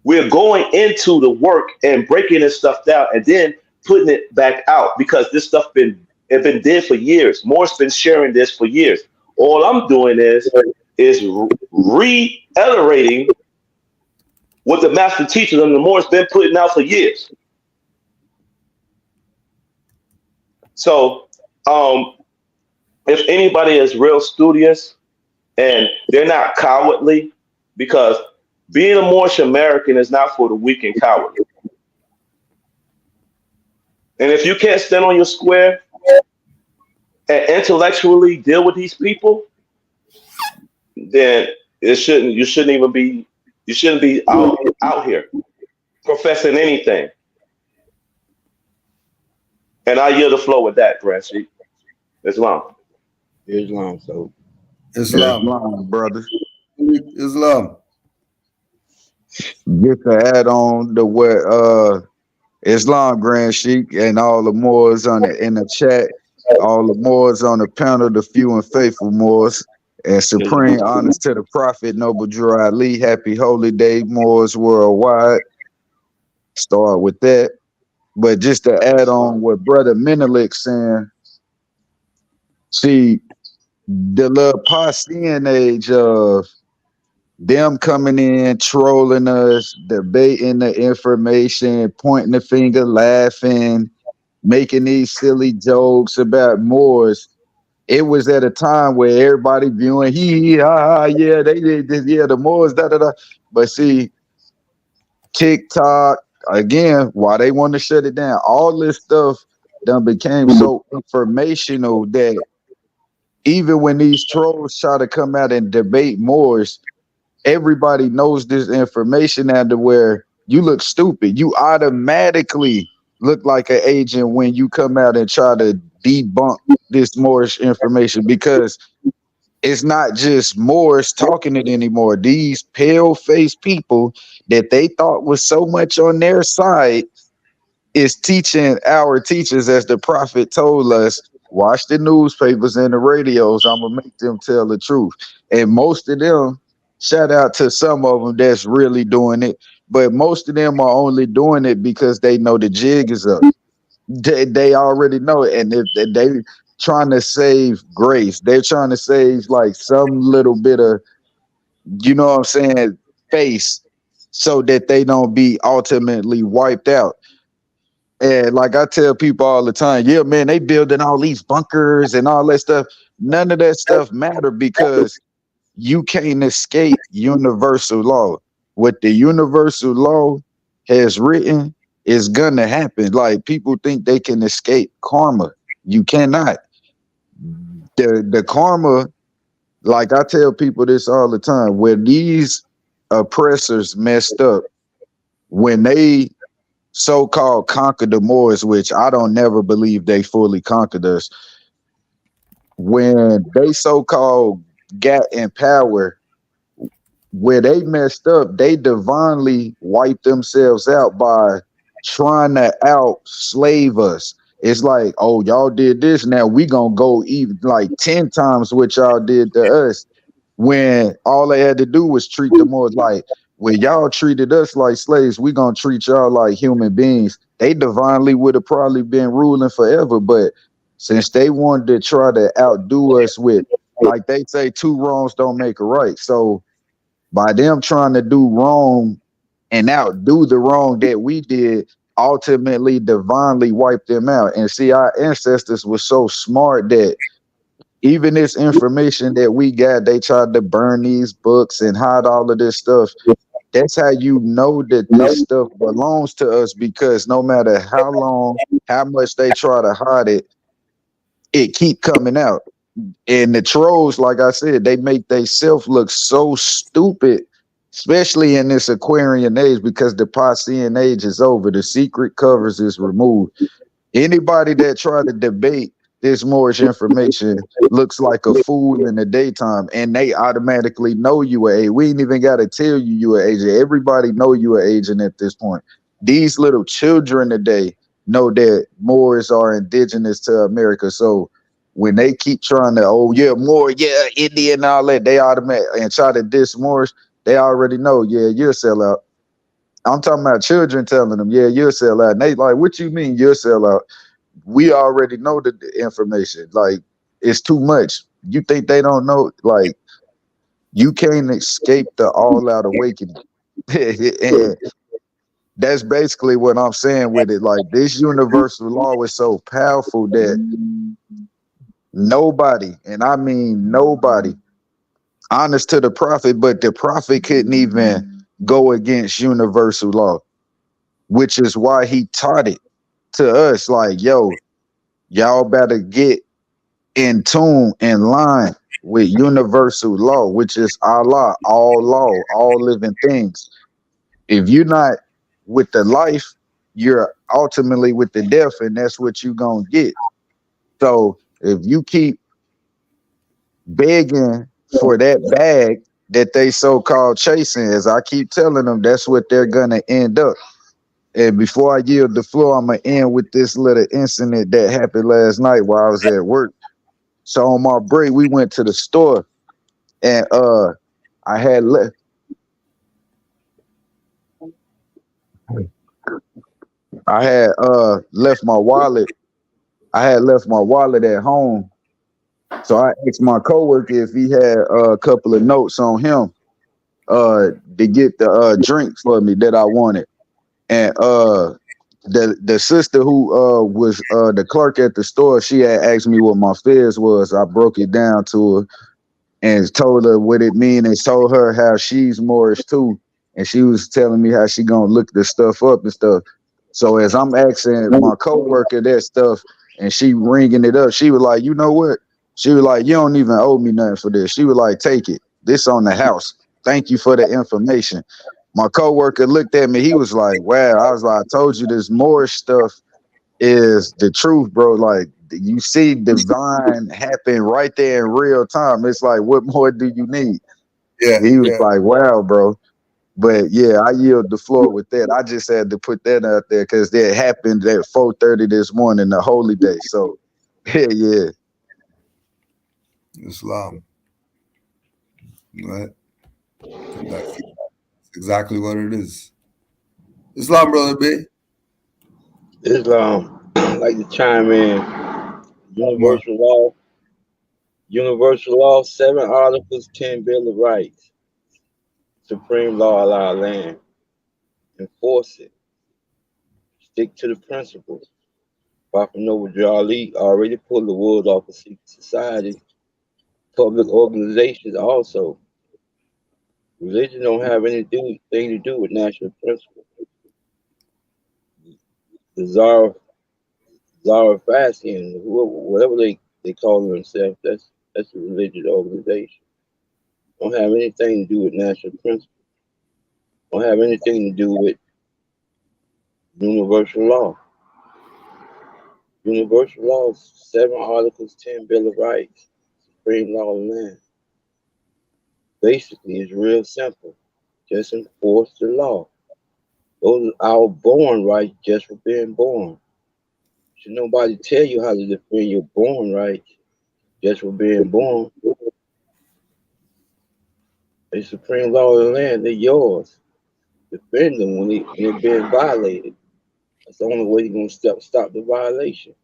We're going into the work and breaking this stuff down and then putting it back out, because this stuff been dead for years. Moore's been sharing this for years. All I'm doing is reiterating what the master teachers and the Moore's been putting out for years. So if anybody is real studious and they're not cowardly, because being a Moorish American is not for the weak and cowardly. And if you can't stand on your square and intellectually deal with these people, then you shouldn't even be You shouldn't be out here professing anything. And I yield the floor with that, Grand Sheik. Islam. Islam. So Islam. Islam, brother. Islam. Just to add on to what Islam, Grand Sheik, and all the Moors in the chat, all the Moors on the panel, the few and faithful Moors, and supreme honors to the Prophet Noble Drew Ali. Happy Holy Day, Moors worldwide. Start with that. But just to add on what Brother Menelik saying, see, the little Paustean age of them coming in, trolling us, debating the information, pointing the finger, laughing, making these silly jokes about Moors. It was at a time where everybody viewing, yeah, they did this, yeah, the Moors, da da da. But see, TikTok, again, why they want to shut it down, all this stuff done became so informational that even when these trolls try to come out and debate Moors, everybody knows this information now to where you look stupid. You automatically look like an agent when you come out and try to debunk this Moorish information, because it's not just Moors talking it anymore. These pale-faced people that they thought was so much on their side is teaching our teachers, as the Prophet told us, watch the newspapers and the radios. I'm going to make them tell the truth. And most of them, shout out to some of them that's really doing it, but most of them are only doing it because they know the jig is up. They already know it. And if they trying to save grace, they're trying to save like some little bit of, you know what I'm saying, face, so that they don't be ultimately wiped out. And like I tell people all the time, yeah, man, they building all these bunkers and all that stuff. None of that stuff matter, because you can't escape universal law. What the universal law has written is gonna happen. Like, people think they can escape karma. You cannot. The karma, like I tell people this all the time, where these oppressors messed up, when they so-called conquered the Moors, which I don't never believe they fully conquered us, when they so-called got in power, where they messed up, they divinely wiped themselves out by trying to out-slave us. It's like, oh, y'all did this, now we gonna go even like 10 times what y'all did to us, when all they had to do was treat them more like, when y'all treated us like slaves, we gonna treat y'all like human beings. They divinely would have probably been ruling forever, but since they wanted to try to outdo us with, like they say, two wrongs don't make a right. So by them trying to do wrong and outdo the wrong that we did, ultimately divinely wiped them out. And see, our ancestors were so smart that even this information that we got, they tried to burn these books and hide all of this stuff. That's how you know that this stuff belongs to us, because no matter how long, how much they try to hide it, it keep coming out. And the trolls, like I said, they make themselves look so stupid, especially in this Aquarian age, because the Paustean age is over. The secret covers is removed. Anybody that try to debate this Moorish information looks like a fool in the daytime, and they automatically know you an agent. We ain't even got to tell you an agent. Everybody know you an agent at this point. These little children today know that Moors are indigenous to America. So when they keep trying to, oh yeah, Moor, yeah, Indian and all that, they automatic and try to diss Moors, they already know, yeah, you'll sell out. I'm talking about children telling them, yeah, you'll sell out. And they like, what you mean you'll sell out? We already know the information. Like, it's too much. You think they don't know? Like, you can't escape the all-out awakening. And that's basically what I'm saying with it. Like, this universal law is so powerful that nobody, and I mean nobody, honest to the Prophet, but the Prophet couldn't even go against universal law, which is why he taught it to us. Like, yo, y'all better get in tune, in line, with universal law, which is Allah, all law, all living things. If you're not with the life, you're ultimately with the death, and that's what you're gonna get. So if you keep begging for that bag that they so-called chasing, as I keep telling them, that's what they're gonna end up. And before I yield the floor, I'm gonna end with this little incident that happened last night while I was at work. So on my break, we went to the store, and I had left. I had left my wallet. I had left my wallet at home. So I asked my coworker if he had a couple of notes on him to get the drink for me that I wanted. And the sister who was the clerk at the store, she had asked me what my fears was. I broke it down to her and told her what it mean, and told her how she's Moorish too. And she was telling me how she gonna look the stuff up and stuff. So as I'm asking my coworker that stuff, and she ringing it up, she was like, you know what? She was like, you don't even owe me nothing for this. She was like, take it. This on the house. Thank you for the information. My coworker looked at me. He was like, wow. I was like, I told you this Moorish stuff is the truth, bro. Like, you see divine happen right there in real time. It's like, what more do you need? Yeah. He was like, wow, bro. But yeah, I yield the floor with that. I just had to put that out there because that happened at 4:30 this morning, the holy day. So yeah. Islam. Right? That's exactly what it is. Islam, brother B. Islam, I'd like to chime in. Universal law, 7 articles, 10 Bill of Rights. Supreme law of our land. Enforce it. Stick to the principles. Prophet Noble Ali already pulled the wool off of secret society. Public organizations also. Religion don't have anything to do with national principles. The Zoraster, whatever they call themselves, that's a religious organization. Don't have anything to do with national principles. Don't have anything to do with universal law. Universal law, 7 articles, 10 Bill of Rights, supreme law of the land. Basically, it's real simple. Just enforce the law. Those are our born rights just for being born. Should nobody tell you how to defend your born rights just for being born. The supreme law of the land, they're yours. Defend them when they're being violated. That's the only way you're going to stop the violation.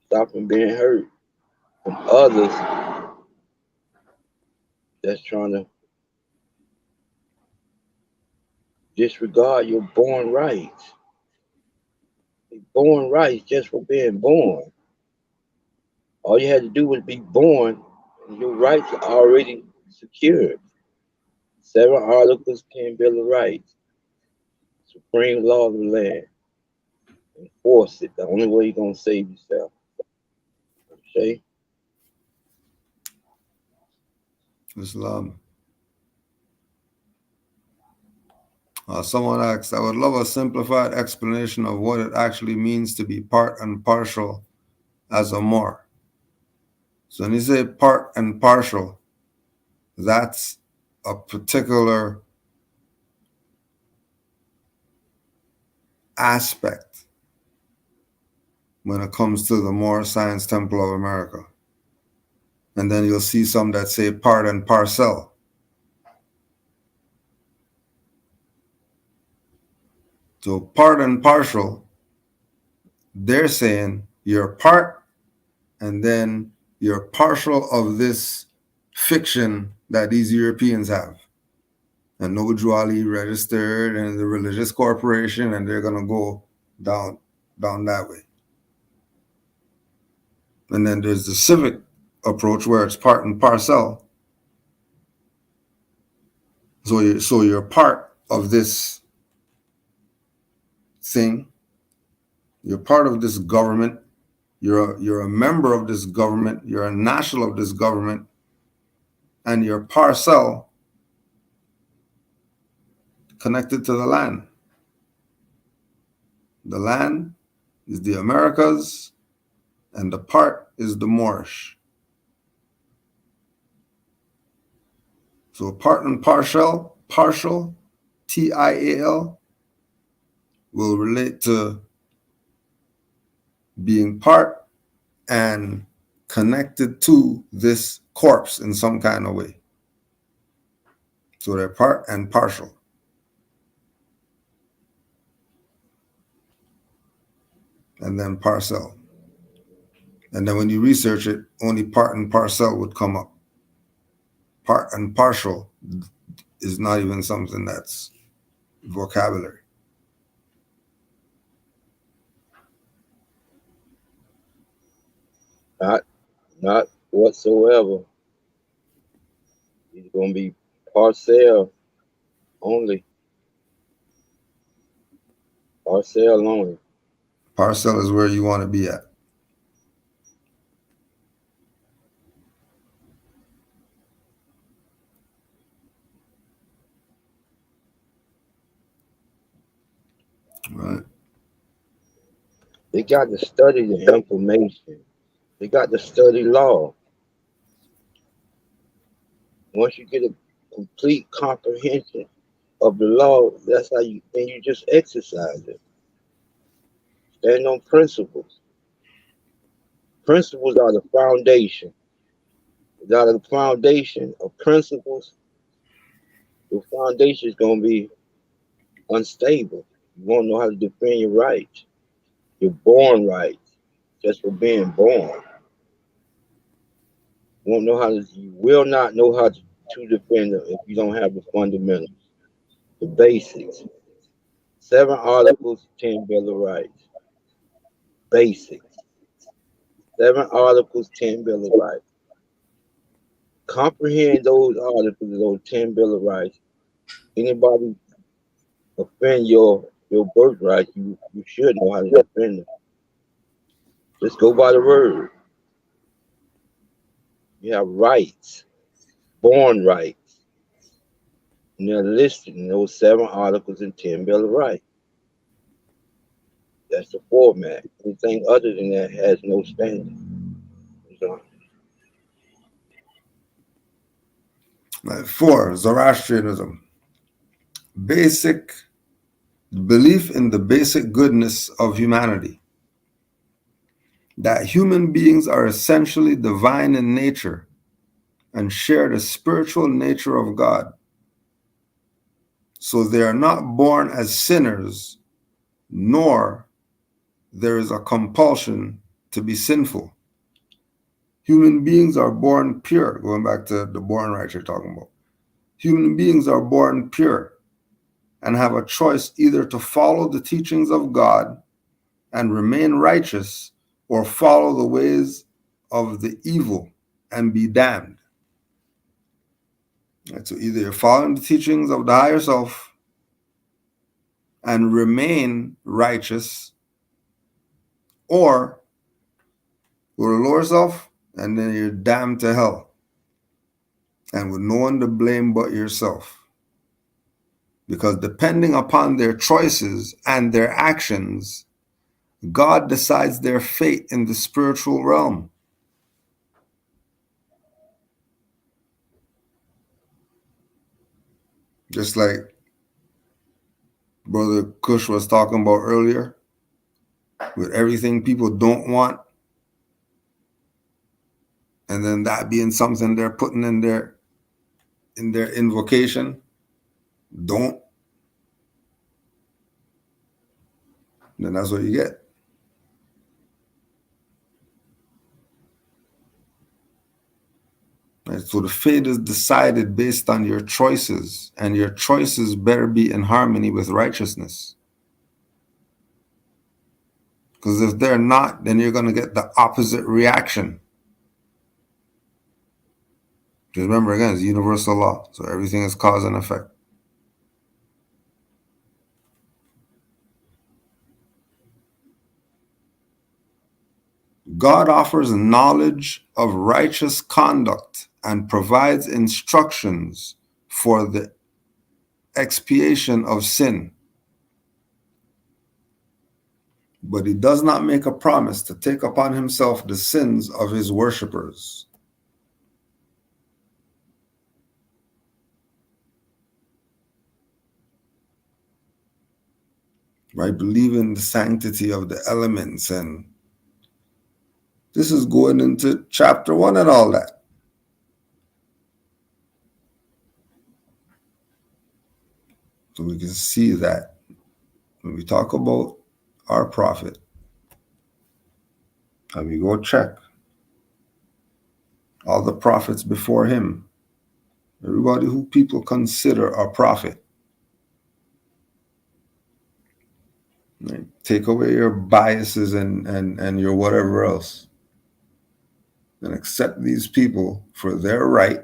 Stop them being hurt from others that's trying to disregard your born rights. Born rights just for being born. All you had to do was be born, and your rights are already secured. 7 articles, 10 Bill of Rights. Supreme law of the land. Enforce it. The only way you're going to save yourself. Okay? Islam. Someone asked, I would love a simplified explanation of what it actually means to be part and partial as a Moor. So when you say part and partial, that's a particular aspect when it comes to the Moor Science Temple of America. And then you'll see some that say part and parcel. So part and partial, they're saying you're part and then you're partial of this fiction that these Europeans have. And Noble Ali registered in the religious corporation, and they're going to go down that way. And then there's the civic approach where it's part and parcel. So you're part of this thing. You're part of this government. You're a member of this government. You're a national of this government. and your parcel connected to the land. The land is the Americas, and the part is the Moorish. So part and partial, TIAL, will relate to being part and connected to this corpse in some kind of way. So they're part and partial. And then parcel. And then when you research it, only part and parcel would come up. Part and partial is not even something that's vocabulary. Not whatsoever. It's going to be parcel only. Parcel only. Parcel is where you want to be at. Right. They got to study the information. They got to study law. Once you get a complete comprehension of the law, that's how you just exercise it. Stand on principles. Principles are the foundation. Without a foundation of principles, the foundation is going to be unstable. You won't know how to defend your rights. You're born right just for being born. You will not know how to defend them if you don't have the fundamentals, the basics. 7 Articles, 10 Bill of Rights. Basics. 7 Articles, 10 Bill of Rights. Comprehend those articles, those 10 Bill of Rights. Anybody offend your birthright, you should know how to defend them. Just go by the word. You have rights, born rights. And they're listed in those 7 Articles and 10 Bill of Rights. That's the format. Anything other than that has no standing. So, 4, Zoroastrianism. Basic belief in the basic goodness of humanity. That human beings are essentially divine in nature and share the spiritual nature of God. So they are not born as sinners, nor there is a compulsion to be sinful. Human beings are born pure, going back to the born right you're talking about. Human beings are born pure and have a choice either to follow the teachings of God and remain righteous or follow the ways of the evil and be damned. Right, so either you're following the teachings of the higher self and remain righteous, or go to the lower self and then you're damned to hell and with no one to blame but yourself. Because depending upon their choices and their actions, God decides their fate in the spiritual realm. Just like Brother Kush was talking about earlier, with everything people don't want, and then that being something they're putting in their invocation, don't, then that's what you get. Right? So the fate is decided based on your choices, and your choices better be in harmony with righteousness. Because if they're not, then you're going to get the opposite reaction. Just remember, again, it's universal law. So everything is cause and effect. God offers knowledge of righteous conduct and provides instructions for the expiation of sin. But he does not make a promise to take upon himself the sins of his worshippers. Right? Believe in the sanctity of the elements, and this is going into chapter 1 and all that. So we can see that when we talk about our prophet, and we go check all the prophets before him, everybody who people consider a prophet. Right? Take away your biases and your whatever else, and accept these people for their right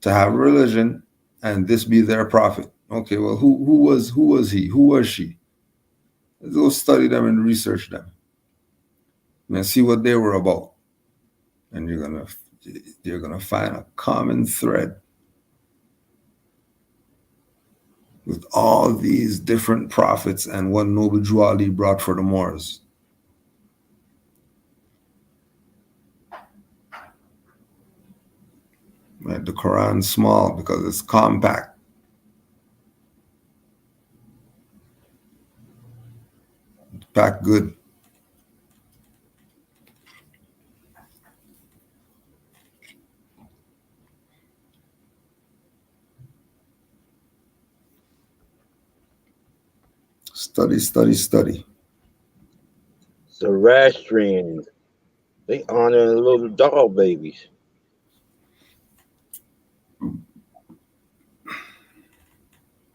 to have religion, and this be their prophet. Okay, well, who was he? Who was she? Let's go study them and research them, and see what they were about. And you're gonna find a common thread with all these different prophets and what Noble Drew Ali brought for the Moors. Right? The Quran's small because it's compact. It's packed good. Study, study, study. Zoroastrians, they honor little doll babies.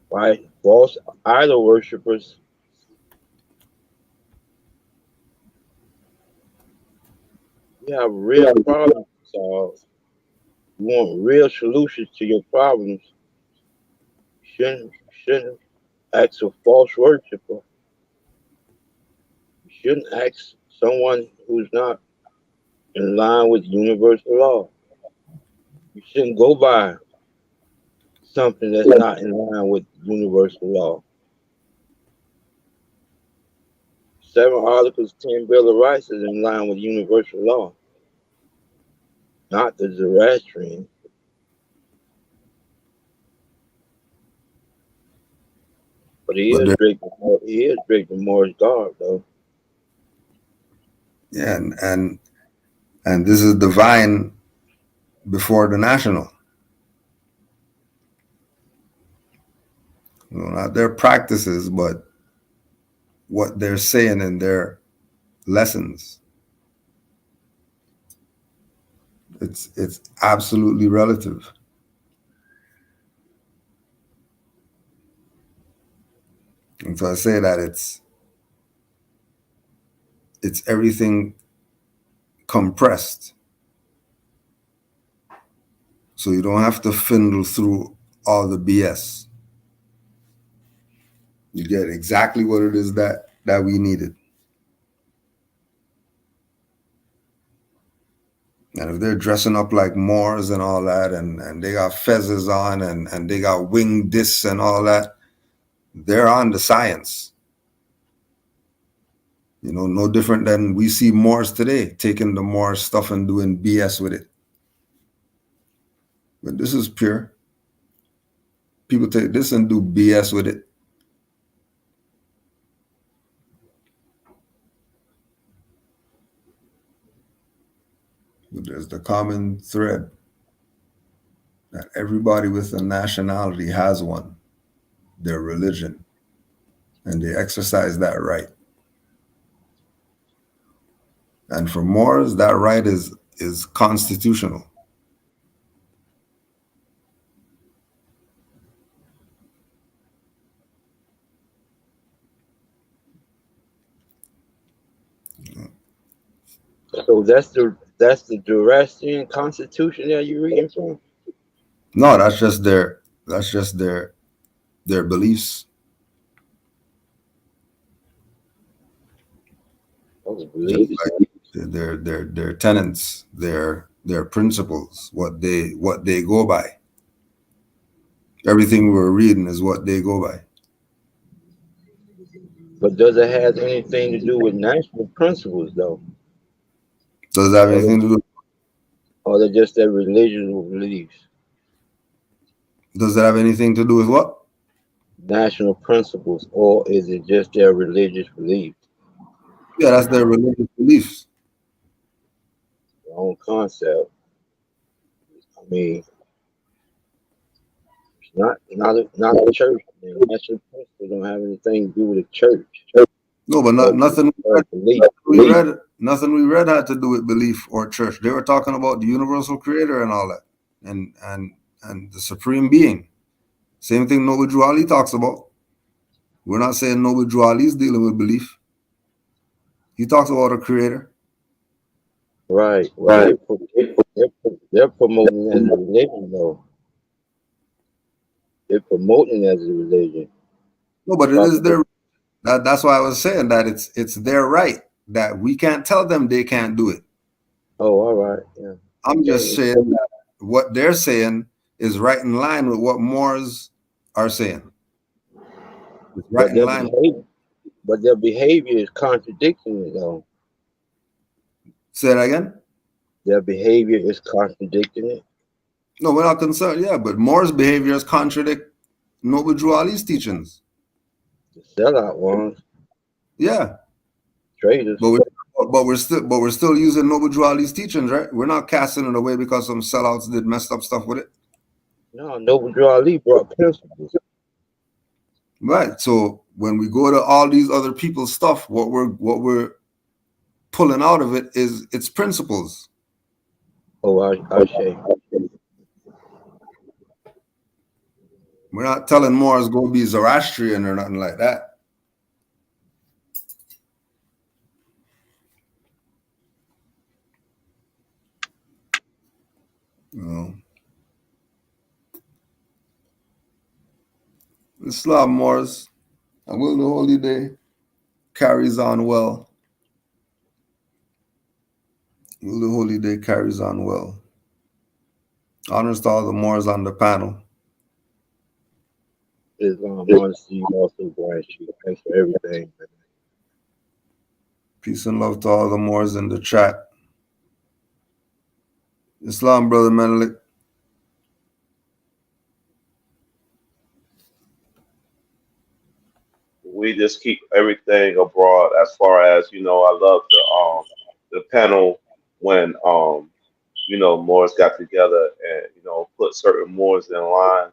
Right? False idol worshippers. You have real problems to solve. You want real solutions to your problems. You shouldn't ask a false worshiper. You shouldn't ask someone who's not in line with universal law. You shouldn't go by something that's not in line with universal law. 7 Articles, 10 Bill of Rights is in line with universal law, not the Zoroastrian. But he is breaking Moore's guard, though. Yeah, and this is divine before the national. Not their practices, but what they're saying in their lessons. It's absolutely relative. And so I say that it's everything compressed. So you don't have to fiddle through all the BS. You get exactly what it is that we needed. And if they're dressing up like Moors and all that, and they got fezzes on and they got wing discs and all that, they're on the science. No different than we see Moors today, taking the Moor stuff and doing BS with it. But this is pure. People take this and do BS with it. But there's the common thread that everybody with a nationality has one, their religion, and they exercise that right. And for Moors, that right is constitutional. So that's the Zoroastrian constitution that you're reading from? No, that's just their beliefs. Those beliefs. Their tenets, their Their principles, what they go by. Everything we're reading is what they go by. But does it have anything to do with national principles, though? Does it have anything to do? Or they're just their religious beliefs? Does it have anything to do with what? National principles, or is it just their religious beliefs? Yeah, that's their religious beliefs. Their own concept. I mean, it's not a church. National principles don't have anything to do with the church. No, but nothing we read had to do with belief or church. They were talking about the universal creator and all that, and the supreme being. Same thing Noble Drew Ali talks about. We're not saying Noble Drew Ali is dealing with belief. He talks about a creator. Right. They're promoting it as a religion, though. They're promoting it as a religion. No, but it is their. That's why I was saying that it's their right, that we can't tell them they can't do it. Oh, all right. Yeah. I'm just saying that what they're saying is right in line with what Moors are saying. It's right in line. But their behavior is contradicting it, though. Say that again? Their behavior is contradicting it. No, we're not concerned. Yeah, but Moors' behaviors contradict Noble Drew Ali's teachings. The sellout ones. Yeah. Traders. But we're still using Noble Drew Ali's teachings, right? We're not casting it away because some sellouts did messed up stuff with it. No, Noble Drew Ali brought principles. Right. So when we go to all these other people's stuff, what we're pulling out of it is its principles. Oh, I say. We're not telling Moors go be Zoroastrian or nothing like that. No. Islam Moors, and will the holy day carries on well. Will the holy day carries on well. Honors to all the Moors on the panel. Islam, honesty, you also grant you. Thanks for everything. Peace and love to all the Moors in the chat. Islam, Brother Menelik. We just keep everything abroad. As far as I love the panel when Moors got together and put certain Moors in line,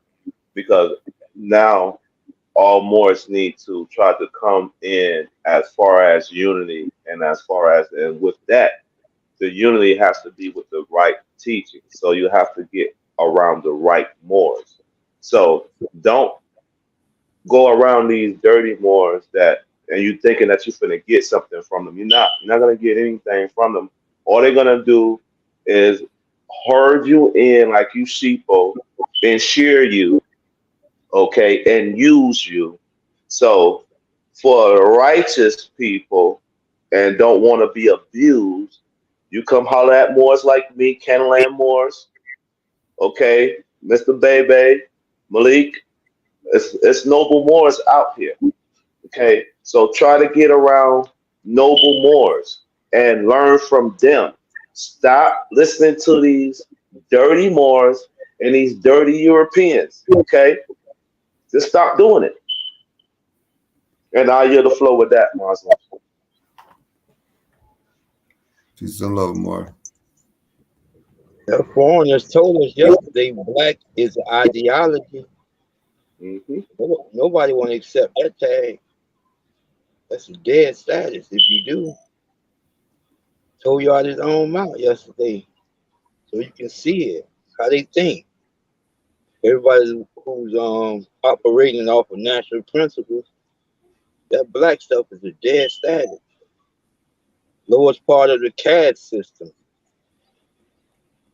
because now all Moors need to try to come in as far as unity, and with that, the unity has to be with the right teaching. So you have to get around the right Moors. So don't go around these dirty Moors and you thinking that you're gonna get something from them. You're not gonna get anything from them. All they're gonna do is herd you in like you sheeple and shear you, okay, and use you. So for righteous people and don't want to be abused, you come holler at Moors like me, Canaanland Moors, okay, Mr. Bebe, Malik. It's noble Moors out here. Okay, so try to get around noble Moors and learn from them. Stop listening to these dirty Moors and these dirty Europeans. Okay, just stop doing it. And I'll yield the flow with that, Muslim. Peace and love, Moor. The foreigners told us yesterday black is an ideology. Mm-hmm. Nobody want to accept that tag. That's a dead status if you do. Told you out his own mouth yesterday. So you can see it, how they think. Everybody who's operating off of national principles, that black stuff is a dead status. Lowest part of the CAD system.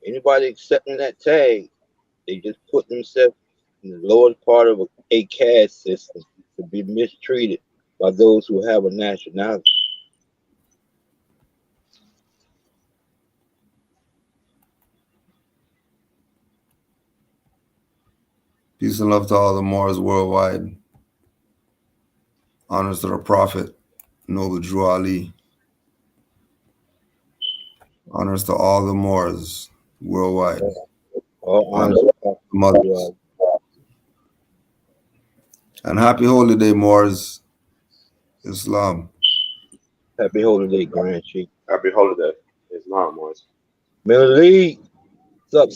Anybody accepting that tag, they just put themselves in the lowest part of a CAD system to be mistreated by those who have a nationality. Peace and love to all the Moors worldwide. Honors to the Prophet, Noble Drew Ali. Honors to all the Moors worldwide. Honors to the mothers. And happy holy day, Moors. Islam. Happy holy day, Grand Chief. Happy holiday. Islam, Moors. Middle East.